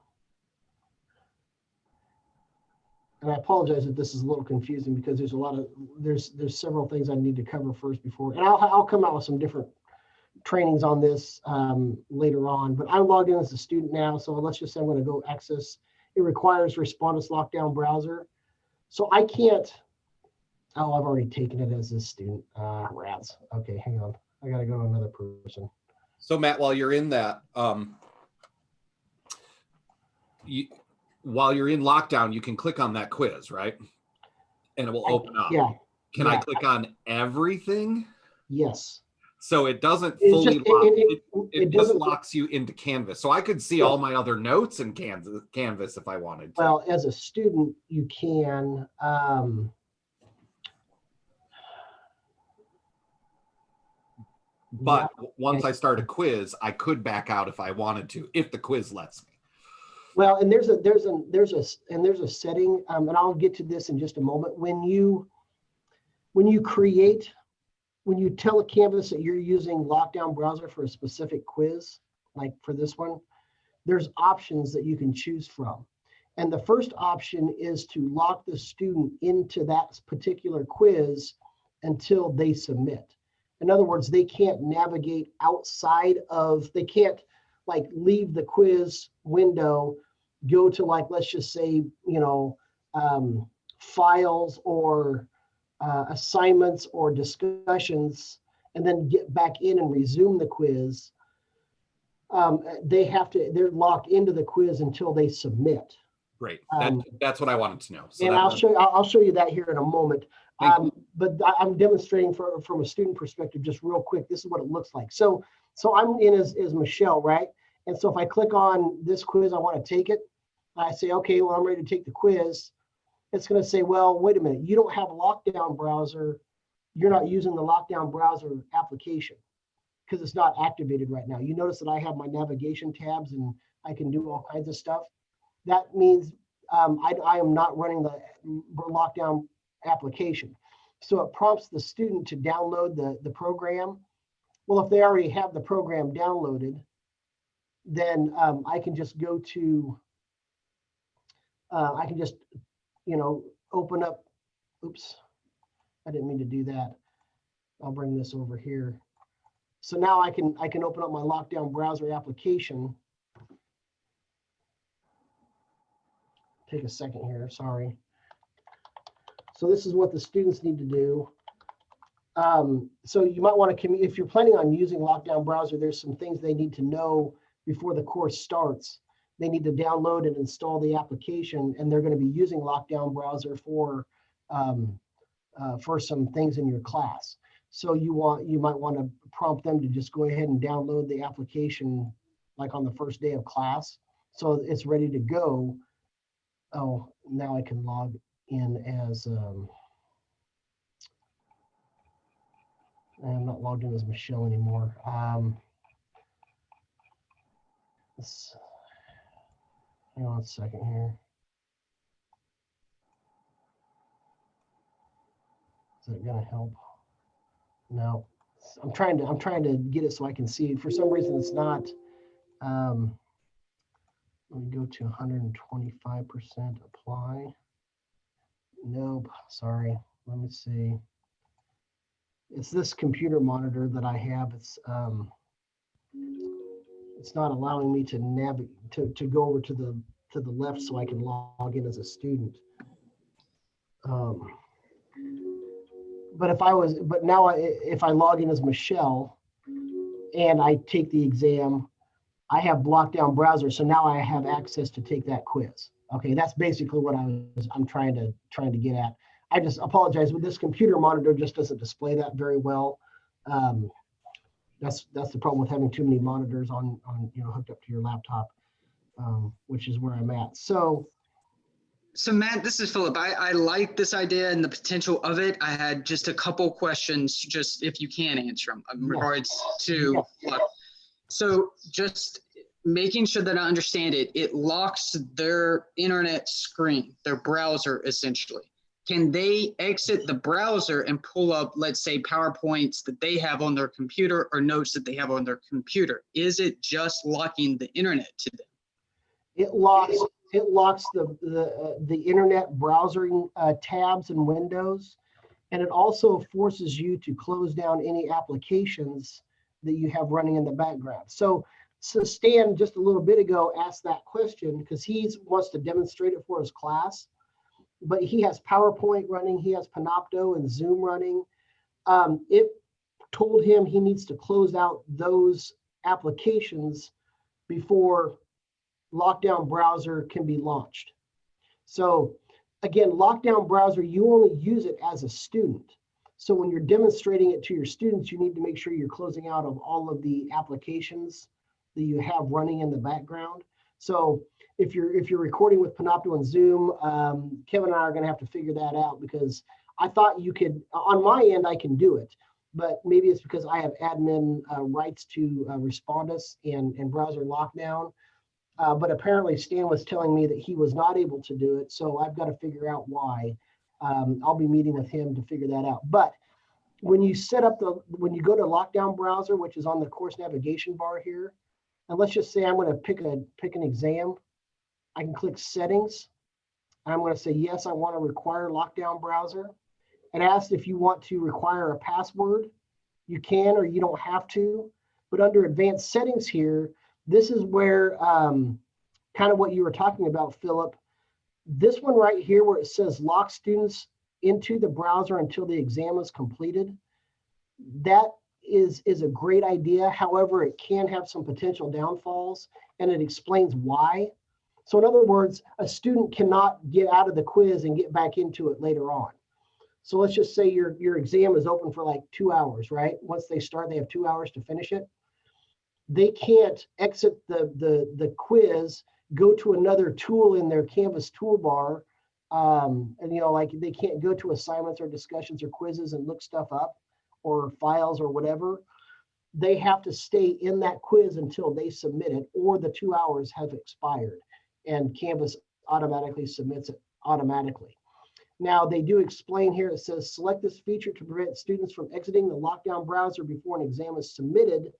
A: And I apologize if this is a little confusing, because there's a lot of, there's several things I need to cover first before, and I'll come out with some different trainings on this later on, but I'm logged in as a student now. So let's just say I'm going to go access, it requires Respondus Lockdown Browser. So I can't, oh, I've already taken it as a student. Rats. Okay, hang on. I got to go to another person.
C: So Matt, while you're in that, while you're in lockdown, you can click on that quiz, right? And it will open up.
A: Yeah.
C: Can I click on everything?
A: Yes.
C: So it doesn't
A: It's
C: fully
A: just,
C: lock,
A: it
C: it just
A: doesn't,
C: locks you into Canvas. So I could see
A: Yeah.
C: all my other notes in Canvas if I wanted to.
A: well, as a student, you can,
C: But once I start a quiz, I could back out if I wanted to, if the quiz lets me.
A: well, and there's a setting, and I'll get to this in just a moment. When you tell a Canvas that you're using Lockdown Browser for a specific quiz, like for this one, there's options that you can choose from. And the first option is to lock the student into that particular quiz until they submit. In other words, they can't navigate outside of, they can't like leave the quiz window, go to like, let's just say, files or assignments or discussions, and then get back in and resume the quiz. They're locked into the quiz until they submit.
C: Great. That's what I wanted to know. So
A: And I'll show you that here in a moment.
C: Thank you.
A: But I'm demonstrating from a student perspective, just real quick. This is what it looks like. So I'm in as Michelle, right? And so if I click on this quiz, I want to take it. I say, okay, well, I'm ready to take the quiz. It's going to say, well, wait a minute, you don't have a Lockdown Browser. You're not using the Lockdown Browser application because it's not activated right now. You notice that I have my navigation tabs and I can do all kinds of stuff. That means I am not running the Lockdown application. So it prompts the student to download the program. Well, if they already have the program downloaded, then I can just go to, I can just, open up, oops, I didn't mean to do that. I'll bring this over here. So now I can open up my Lockdown Browser application. Take a second here, sorry. So this is what the students need to do. So you might want to, if you're planning on using Lockdown Browser, there's some things they need to know before the course starts. They need to download and install the application, and they're going to be using Lockdown Browser for some things in your class. So you might want to prompt them to just go ahead and download the application like on the first day of class, so it's ready to go. Oh, now I can log in as, I'm not logged in as Michelle anymore. Hang on a second here. Is that gonna help? No, I'm trying to get it so I can see it. For some reason, it's not. Let me go to 125% apply. Nope, sorry. Let me see. It's this computer monitor that I have. It's not allowing me to navigate to go over to the left so I can log in as a student. But if I log in as Michelle and I take the exam, I have Lockdown Browser, so now I have access to take that quiz. Okay, that's basically what I'm trying to get at. I just apologize, but this computer monitor just doesn't display that very well. That's the problem with having too many monitors on hooked up to your laptop, which is where I'm at. So
H: Matt, this is Philip. I like this idea and the potential of it. I had just a couple questions, just if you can answer them in regards to. So just making sure that I understand it, it locks their internet screen, their browser essentially. Can they exit the browser and pull up, let's say, PowerPoints that they have on their computer or notes that they have on their computer? Is it just locking the internet to them?
A: It locks the internet browsing tabs and windows, and it also forces you to close down any applications that you have running in the background. So Stan just a little bit ago asked that question because he wants to demonstrate it for his class, but he has PowerPoint running, he has Panopto and Zoom running. It told him he needs to close out those applications before Lockdown Browser can be launched. So again, Lockdown Browser, you only use it as a student. So when you're demonstrating it to your students, you need to make sure you're closing out of all of the applications that you have running in the background. So if you're recording with Panopto and Zoom, Kevin and I are going to have to figure that out, because I thought you could, on my end, I can do it, but maybe it's because I have admin rights to Respondus and browser lockdown. But apparently Stan was telling me that he was not able to do it. So I've got to figure out why. I'll be meeting with him to figure that out. But when you set up when you go to Lockdown Browser, which is on the course navigation bar here, and let's just say I'm going to pick an exam, I can click Settings. I'm going to say, yes, I want to require Lockdown Browser. It asks if you want to require a password. You can, or you don't have to. But under Advanced Settings here, this is where kind of what you were talking about, Philip. This one right here where it says lock students into the browser until the exam is completed, that is a great idea. However, it can have some potential downfalls, and it explains why. So in other words, a student cannot get out of the quiz and get back into it later on. So let's just say your exam is open for like 2 hours, right? Once they start, they have 2 hours to finish it. They can't exit the quiz, go to another tool in their Canvas toolbar, and like they can't go to assignments or discussions or quizzes and look stuff up or files or whatever. They have to stay in that quiz until they submit it, or the 2 hours have expired, and Canvas automatically submits it automatically. Now they do explain here, it says select this feature to prevent students from exiting the lockdown browser before an exam is submitted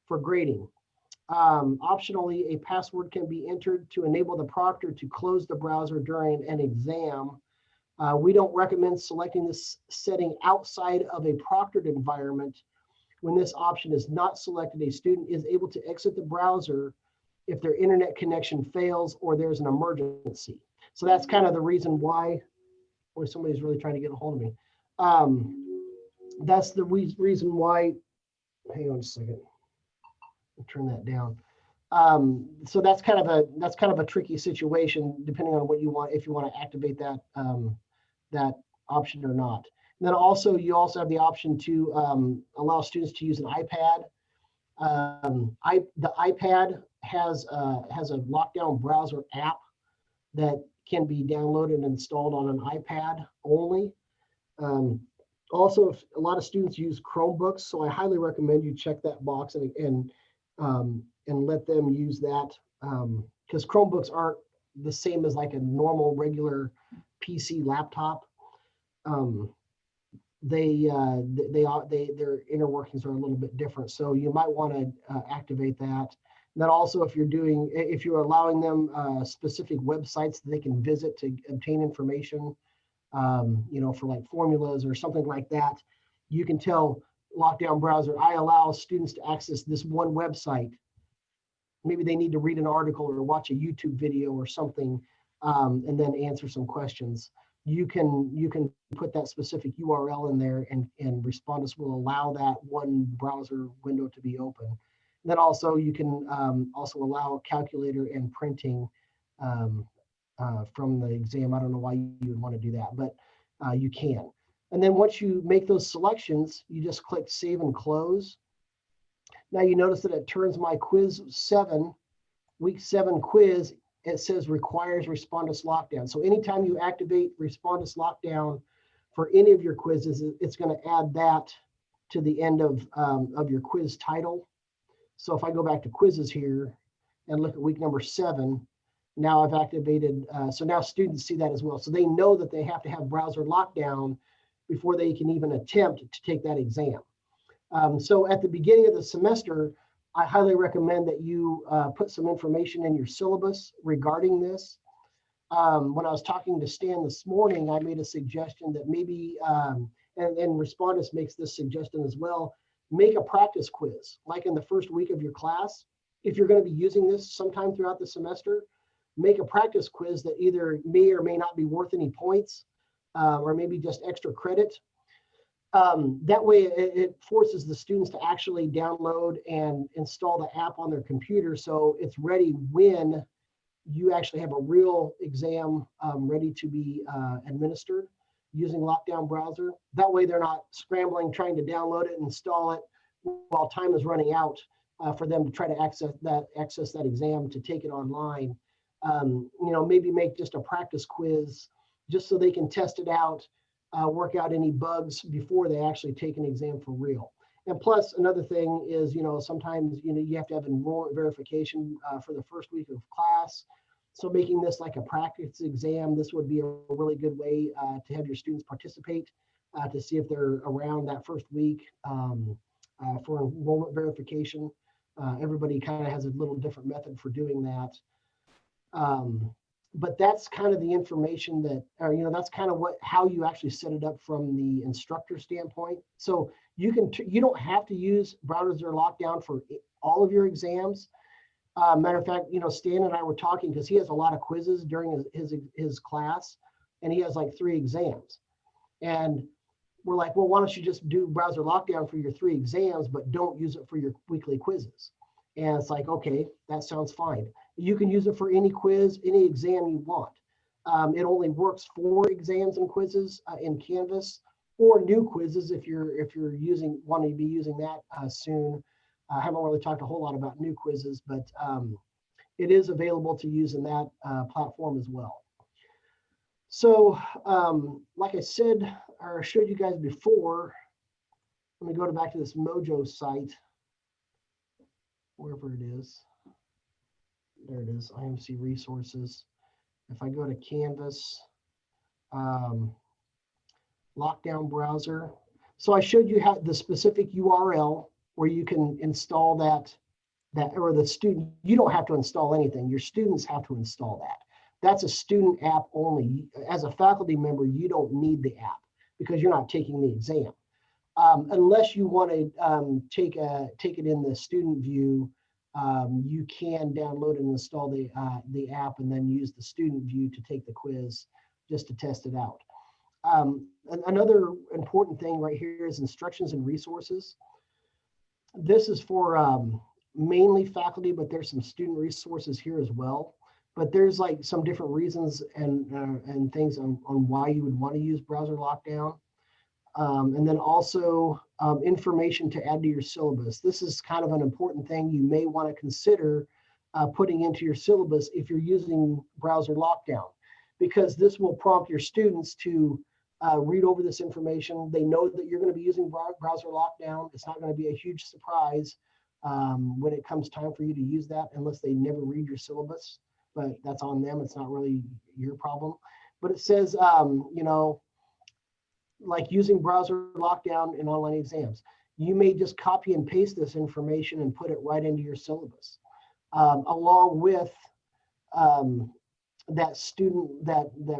A: for grading. Optionally, a password can be entered to enable the proctor to close the browser during an exam. We don't recommend selecting this setting outside of a proctored environment. When this option is not selected, a student is able to exit the browser if their internet connection fails or there's an emergency. So that's kind of the reason why, or somebody's really trying to get a hold of me. That's the reason why, hang on a second. Turn that down. So that's kind of a tricky situation depending on what you want, if you want to activate that that option or not. And then also you also have the option to allow students to use an iPad. The iPad has a lockdown browser app that can be downloaded and installed on an iPad only. Also, if a lot of students use Chromebooks, so I highly recommend you check that box and let them use that, because Chromebooks aren't the same as like a normal regular PC laptop. Their inner workings are a little bit different, so you might want to activate that. And then also, if you're allowing them specific websites that they can visit to obtain information, for like formulas or something like that, you can tell Lockdown Browser, I allow students to access this one website. Maybe they need to read an article or watch a YouTube video or something, and then answer some questions. You can put that specific URL in there, and Respondus will allow that one browser window to be open. And then also you can also allow calculator and printing from the exam. I don't know why you would want to do that, but you can. And then once you make those selections, you just click Save and Close. Now you notice that it turns my quiz 7, week 7 quiz, it says requires Respondus lockdown. So anytime you activate Respondus lockdown for any of your quizzes, it's going to add that to the end of your quiz title. So if I go back to quizzes here and look at week number 7, now I've activated, so now students see that as well. So they know that they have to have browser lockdown before they can even attempt to take that exam. So at the beginning of the semester, I highly recommend that you put some information in your syllabus regarding this. When I was talking to Stan this morning, I made a suggestion that maybe, and Respondus makes this suggestion as well, make a practice quiz, like in the first week of your class. If you're going to be using this sometime throughout the semester, make a practice quiz that either may or may not be worth any points, or maybe just extra credit. That way it forces the students to actually download and install the app on their computer, so it's ready when you actually have a real exam ready to be administered. using Lockdown Browser. That way they're not scrambling, trying to download it and install it while time is running out for them to try to access that exam to take it online. Maybe make just a practice quiz just so they can test it out, work out any bugs before they actually take an exam for real. And plus, another thing is, sometimes, you have to have enrollment verification for the first week of class. So making this like a practice exam, this would be a really good way to have your students participate to see if they're around that first week for enrollment verification. Everybody kind of has a little different method for doing that. But that's kind of the information that's kind of how you actually set it up from the instructor standpoint. So you don't have to use Browser Lockdown for all of your exams. Matter of fact, Stan and I were talking because he has a lot of quizzes during his class, and he has like 3 exams. And we're like, well, why don't you just do Browser Lockdown for your 3 exams, but don't use it for your weekly quizzes? And it's like, okay, that sounds fine. You can use it for any quiz, any exam you want. It only works for exams and quizzes in Canvas, or new quizzes if you're wanting to be using that soon. I haven't really talked a whole lot about new quizzes, but it is available to use in that platform as well. So like I said, or showed you guys before, let me go back to this Mojo site, wherever it is. There it is, IMC resources. If I go to Canvas, Lockdown Browser. So I showed you how the specific URL where you can install or the student, you don't have to install anything. Your students have to install that. That's a student app only. As a faculty member, you don't need the app because you're not taking the exam. Unless you want to take it in the student view, you can download and install the app and then use the student view to take the quiz just to test it out. Another important thing right here is instructions and resources. This is for mainly faculty, but there's some student resources here as well. But there's like some different reasons and things on why you would want to use Browser Lockdown. And then also information to add to your syllabus. This is kind of an important thing you may want to consider putting into your syllabus if you're using Browser Lockdown, because this will prompt your students to read over this information. They know that you're going to be using Browser Lockdown. It's not going to be a huge surprise when it comes time for you to use that, unless they never read your syllabus, but that's on them. It's not really your problem. But it says, like using Browser Lockdown in online exams, you may just copy and paste this information and put it right into your syllabus, along with that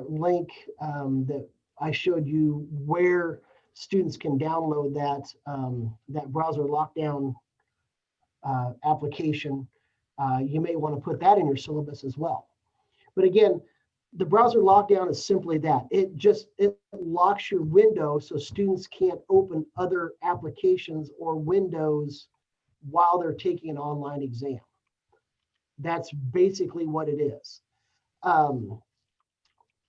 A: link that I showed you where students can download that Browser Lockdown application. You may want to put that in your syllabus as well. But again, the Browser Lockdown is simply that. It locks your window so students can't open other applications or windows while they're taking an online exam. That's basically what it is.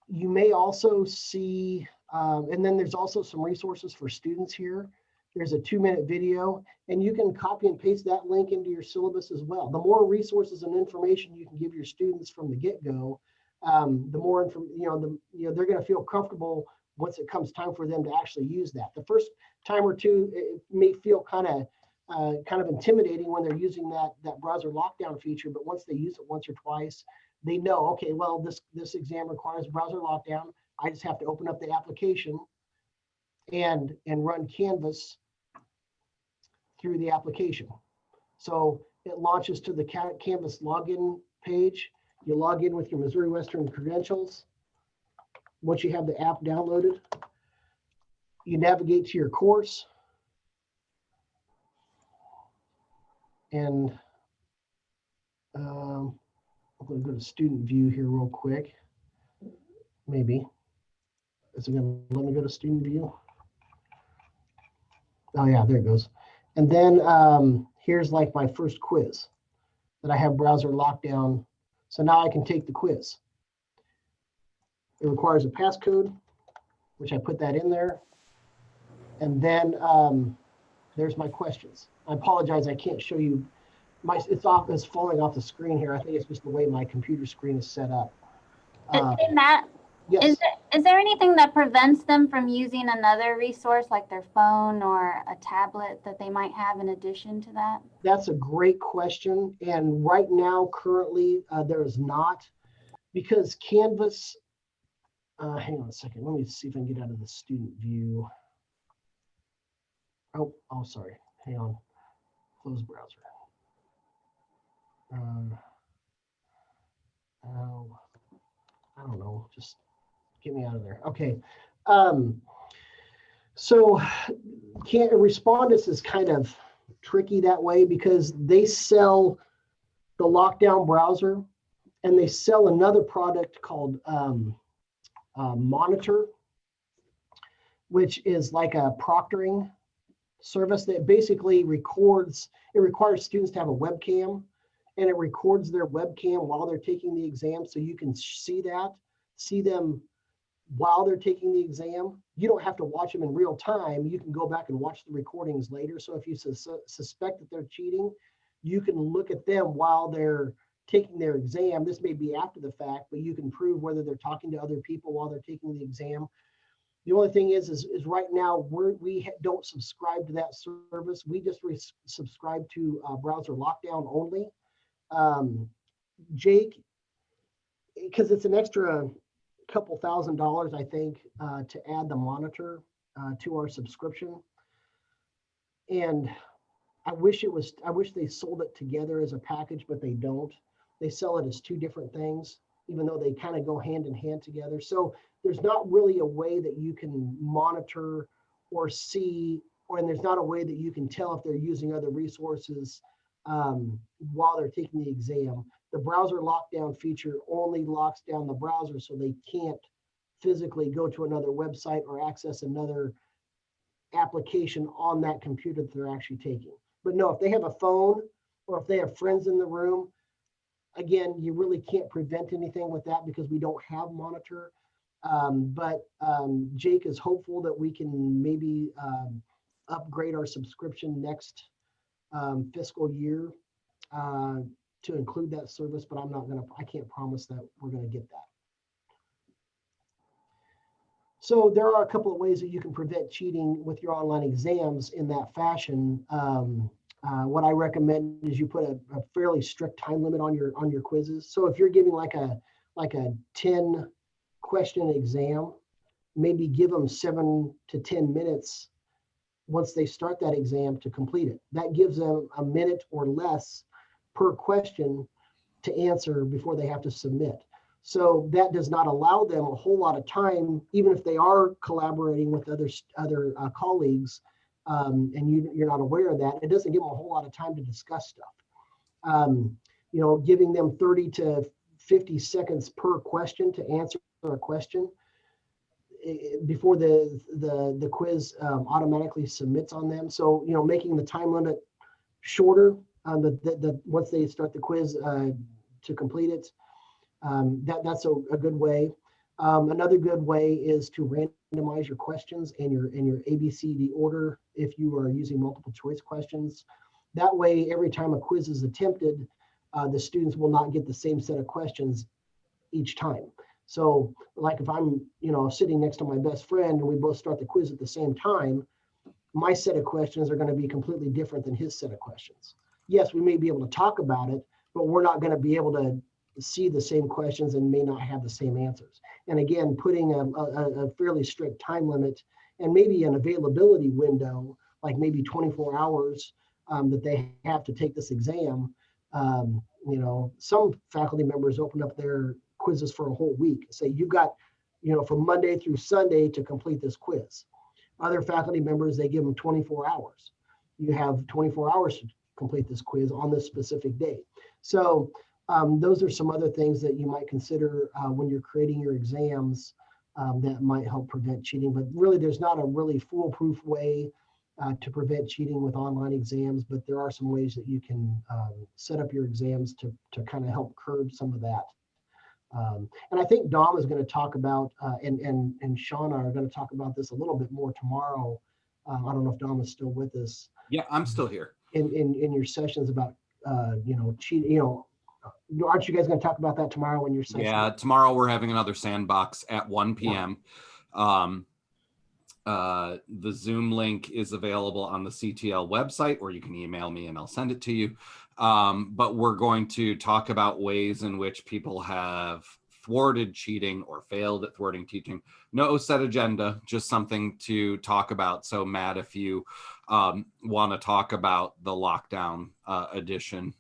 A: You may also see, and then there's also some resources for students here. There's a 2-minute video, and you can copy and paste that link into your syllabus as well. The more resources and information you can give your students from the get-go, the more they're going to feel comfortable once it comes time for them to actually use that. The first time or two, it may feel kind of intimidating when they're using that Browser Lockdown feature, but once they use it once or twice, they know, okay, well, this exam requires Browser Lockdown. I just have to open up the application and run Canvas through the application. So it launches to the Canvas login page. You log in with your Missouri Western credentials. Once you have the app downloaded, you navigate to your course. And I'm going to go to student view here real quick. Maybe. Is it going to let me go to student view? Oh yeah, there it goes. And then here's like my first quiz that I have Browser Lockdown. So now I can take the quiz. It requires a passcode. which I put that in there. And then there's my questions. I apologize, I can't show you. It's falling off the screen here. I think it's just the way my computer screen is set up.
I: Hey, Matt,
A: Yes.
I: is there anything that prevents them from using another resource like their phone or a tablet that they might have in addition to that?
A: That's a great question. And right now, currently, there is not, because Canvas, hang on a second. Let me see if I can get out of the student view. Oh, sorry. Hang on. Close browser. Oh, I don't know. Just get me out of there. Okay. So Respondus is kind of tricky that way because they sell the Lockdown browser and they sell another product called Monitor, which is like a proctoring service that basically records. It requires students to have a webcam, and it records their webcam while they're taking the exam, so you can see them while they're taking the exam. You don't have to watch them in real time. You can go back and watch the recordings later. So if you suspect that they're cheating, you can look at them while they're taking their exam. This may be after the fact, but you can prove whether they're talking to other people while they're taking the exam. The only thing is right now we don't subscribe to that service. We just subscribe to browser lockdown only. Jake, because it's an extra couple $1,000, I think, to add the Monitor to our subscription. And I wish they sold it together as a package, but they don't. They sell it as two different things, even though they kind of go hand in hand together. So there's not really a way that you can monitor or see, and there's not a way that you can tell if they're using other resources while they're taking the exam. The browser lockdown feature only locks down the browser, so they can't physically go to another website or access another application on that computer that they're actually taking. But no, if they have a phone or if they have friends in the room, again, you really can't prevent anything with that because we don't have Monitor. But Jake is hopeful that we can maybe upgrade our subscription next fiscal year to include that service, but I can't promise that we're gonna get that. So there are a couple of ways that you can prevent cheating with your online exams in that fashion. What I recommend is you put a fairly strict time limit on your quizzes. So if you're giving like a 10 question exam, maybe give them 7 to 10 minutes once they start that exam to complete it. That gives them a minute or less per question to answer before they have to submit. So that does not allow them a whole lot of time, even if they are collaborating with other colleagues, and you're not aware of that. It doesn't give them a whole lot of time to discuss stuff. Giving them 30 to 50 seconds per question to answer a question before the quiz automatically submits on them. So making the time limit shorter once they start the quiz to complete it. That's a good way. Another good way is to randomize your questions and your ABCD order if you are using multiple choice questions. That way, every time a quiz is attempted, the students will not get the same set of questions each time. So like if I'm sitting next to my best friend and we both start the quiz at the same time, my set of questions are going to be completely different than his set of questions. Yes, we may be able to talk about it, but we're not going to be able to see the same questions and may not have the same answers. And again, putting a fairly strict time limit and maybe an availability window, like maybe 24 hours that they have to take this exam. Some faculty members open up their quizzes for a whole week. Say you've got, from Monday through Sunday to complete this quiz. Other faculty members, they give them 24 hours. You have 24 hours to complete this quiz on this specific day. So those are some other things that you might consider when you're creating your exams that might help prevent cheating. But really, there's not a really foolproof way to prevent cheating with online exams, but there are some ways that you can set up your exams to kind of help curb some of that. And I think Dom is going to talk about, and Shauna are going to talk about this a little bit more tomorrow. I don't know if Dom is still with us.
C: Yeah, I'm still here.
A: In your sessions about, cheating, aren't you guys going to talk about that tomorrow in your session?
C: Yeah, tomorrow we're having another sandbox at 1 p.m. The Zoom link is available on the CTL website, or you can email me and I'll send it to you. But we're going to talk about ways in which people have thwarted cheating or failed at thwarting teaching. No set agenda, just something to talk about. So Matt, if you want to talk about the lockdown edition,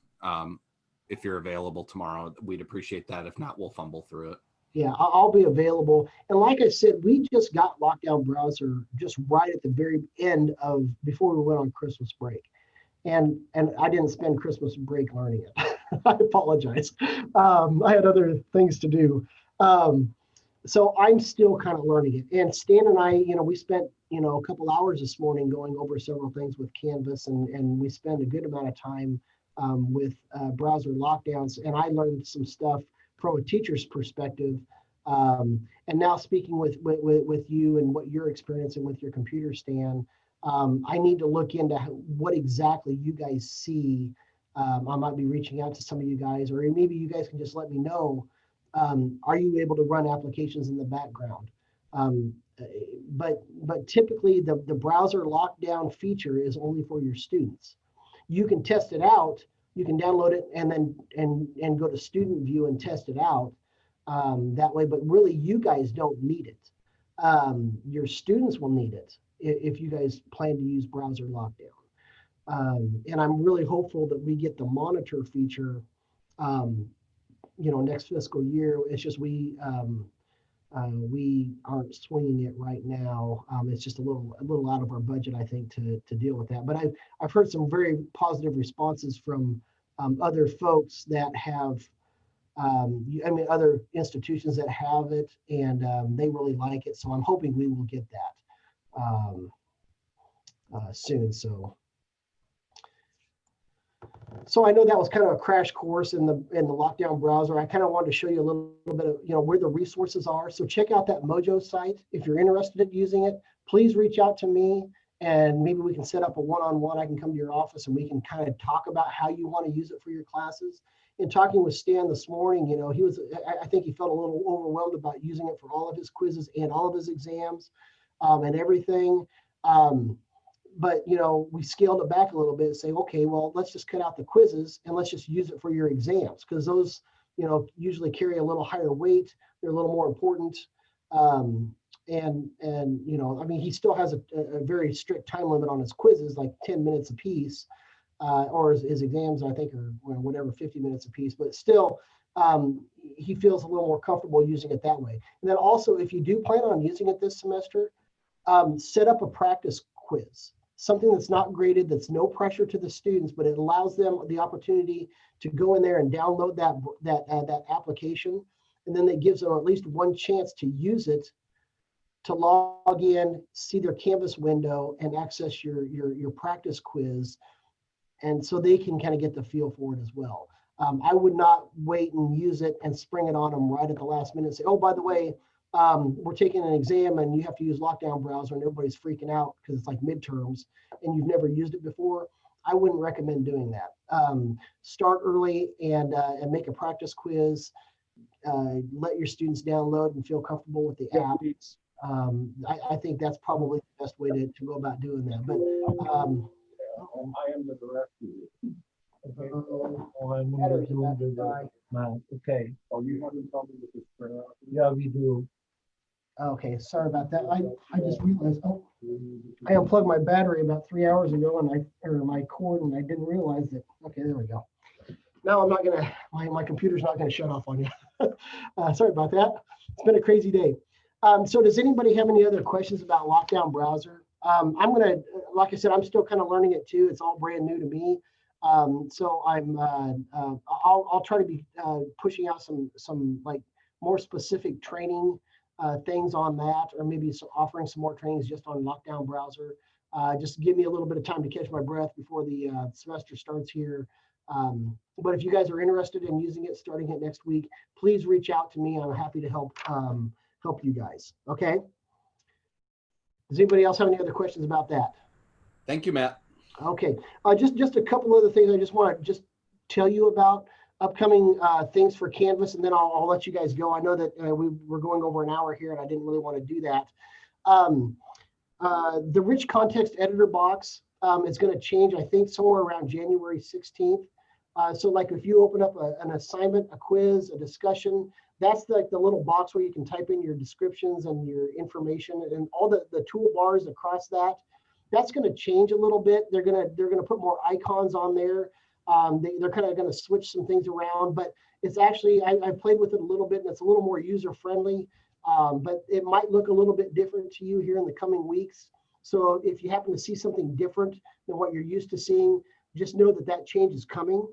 C: if you're available tomorrow, we'd appreciate that. If not, we'll fumble through it.
A: Yeah, I'll be available. And like I said, we just got Lockdown Browser just right at the very end of, before we went on Christmas break. And I didn't spend Christmas break learning it. I apologize. I had other things to do. So I'm still kind of learning it. And Stan and I, we spent, a couple hours this morning going over several things with Canvas, and we spent a good amount of time with browser lockdowns. And I learned some stuff from a teacher's perspective. And now speaking with you and what you're experiencing with your computer, Stan, I need to look into what exactly you guys see. I might be reaching out to some of you guys, or maybe you guys can just let me know. Are you able to run applications in the background? But typically the browser lockdown feature is only for your students. You can test it out. You can download it and then go to student view and test it out that way. But really, you guys don't need it. Your students will need it if you guys plan to use browser lockdown. And I'm really hopeful that we get the monitor feature, next fiscal year. It's just we aren't swinging it right now. It's just a little out of our budget, I think, to deal with that. But I've heard some very positive responses from other folks that have, other institutions that have it, and they really like it. So I'm hoping we will get that soon. So I know that was kind of a crash course in the lockdown browser. I kind of wanted to show you a little bit of where the resources are. So check out that Mojo site if you're interested in using it. Please reach out to me, and maybe we can set up a one-on-one. I can come to your office and we can kind of talk about how you want to use it for your classes. In talking with Stan this morning, I think he felt a little overwhelmed about using it for all of his quizzes and all of his exams and everything. But, we scaled it back a little bit and say, okay, well, let's just cut out the quizzes and let's just use it for your exams, because those, usually carry a little higher weight. They're a little more important. He still has a very strict time limit on his quizzes, like 10 minutes a piece, or his exams, I think, are whatever, 50 minutes a piece. But still, he feels a little more comfortable using it that way. And then also, if you do plan on using it this semester, set up a practice quiz. Something that's not graded, that's no pressure to the students, but it allows them the opportunity to go in there and download that application, and then it gives them at least one chance to use it, to log in, see their Canvas window, and access your practice quiz, and so they can kind of get the feel for it as well. I would not wait and use it and spring it on them right at the last minute and say, oh, by the way, we're taking an exam and you have to use lockdown browser, and everybody's freaking out because it's like midterms and you've never used it before. I wouldn't recommend doing that. Start early and make a practice quiz. Let your students download and feel comfortable with the app. I think that's probably the best way to go about doing that. But
G: I am the director. Okay. I'm going to do the math. Okay. Oh, you haven't told me with this printer? Yeah, we do.
A: Okay, sorry about that. I just realized, I unplugged my battery about 3 hours ago, or my cord, and I didn't realize that. Okay, there we go. Now I'm not gonna, my computer's not gonna shut off on you. Sorry about that. It's been a crazy day. So does anybody have any other questions about Lockdown Browser? I'm gonna, like I said, I'm still kind of learning it too. It's all brand new to me. So I'll try to be pushing out some like more specific training things on that, or maybe offering some more trainings just on Lockdown Browser. Just give me a little bit of time to catch my breath before the semester starts here. But if you guys are interested in using it, starting it next week, please reach out to me. I'm happy to help you guys. Okay. Does anybody else have any other questions about that?
C: Thank you, Matt.
A: Okay. Just a couple other things I just want to just tell you about upcoming things for Canvas, and then I'll let you guys go. I know that we're going over an hour here, and I didn't really want to do that. The rich context editor box is going to change, I think, somewhere around January 16th. So like if you open up an assignment, a quiz, a discussion, that's like the little box where you can type in your descriptions and your information and all the toolbars across that. That's going to change a little bit. They're going to put more icons on there. They're kind of going to switch some things around, but it's actually, I played with it a little bit and it's a little more user friendly, but it might look a little bit different to you here in the coming weeks. So if you happen to see something different than what you're used to seeing, just know that that change is coming.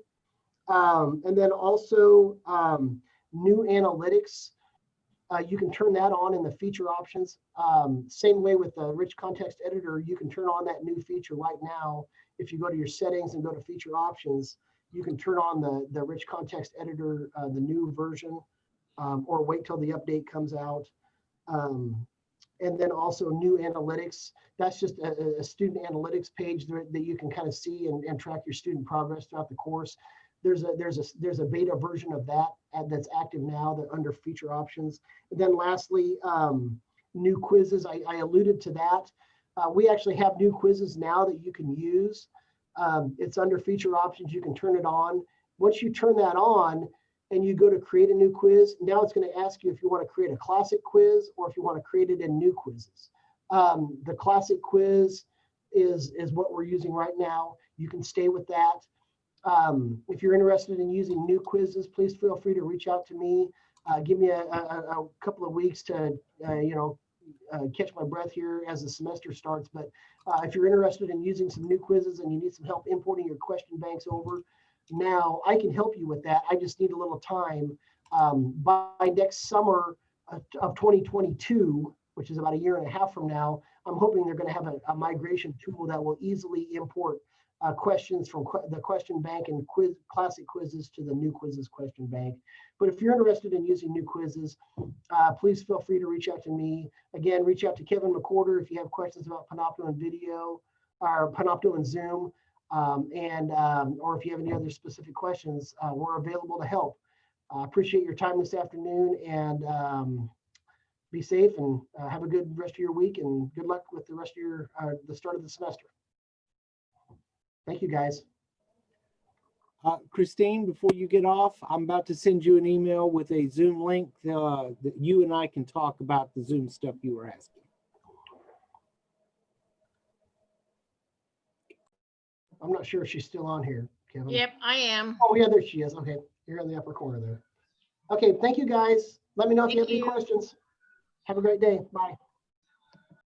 A: And then also new analytics, you can turn that on in the feature options. Same way with the rich context editor, you can turn on that new feature right now. If you go to your settings and go to feature options, you can turn on the rich context editor, the new version, or wait till the update comes out. And then also new analytics. That's just a student analytics page that you can kind of see and track your student progress throughout the course. There's a beta version of that that's active now that under feature options. And then lastly, new quizzes. I alluded to that. We actually have new quizzes now that you can use. It's under feature options. You can turn it on. Once you turn that on and you go to create a new quiz, now it's going to ask you if you want to create a classic quiz or if you want to create it in new quizzes. The classic quiz is what we're using right now. You can stay with that. If you're interested in using new quizzes, please feel free to reach out to me. Give me a couple of weeks to, catch my breath here as the semester starts. But if you're interested in using some new quizzes and you need some help importing your question banks over, now I can help you with that. I just need a little time. By next summer of 2022, which is about a year and a half from now, I'm hoping they're going to have a migration tool that will easily import questions from the question bank and classic quizzes to the new quizzes question bank. But if you're interested in using new quizzes, please feel free to reach out to me. Again, reach out to Kevin McWhorter if you have questions about Panopto and video or Panopto and Zoom, or if you have any other specific questions, we're available to help. Appreciate your time this afternoon, and be safe and have a good rest of your week, and good luck with the rest of your the start of the semester. Thank you, guys.
B: Christine, before you get off, I'm about to send you an email with a Zoom link that you and I can talk about the Zoom stuff you were asking.
A: I'm not sure if she's still on here, Kevin.
F: Yep, I am.
A: Oh, yeah, there she is. Okay, you're in the upper corner there. Okay, thank you, guys. Let me know if you have any questions. Have a great day. Bye.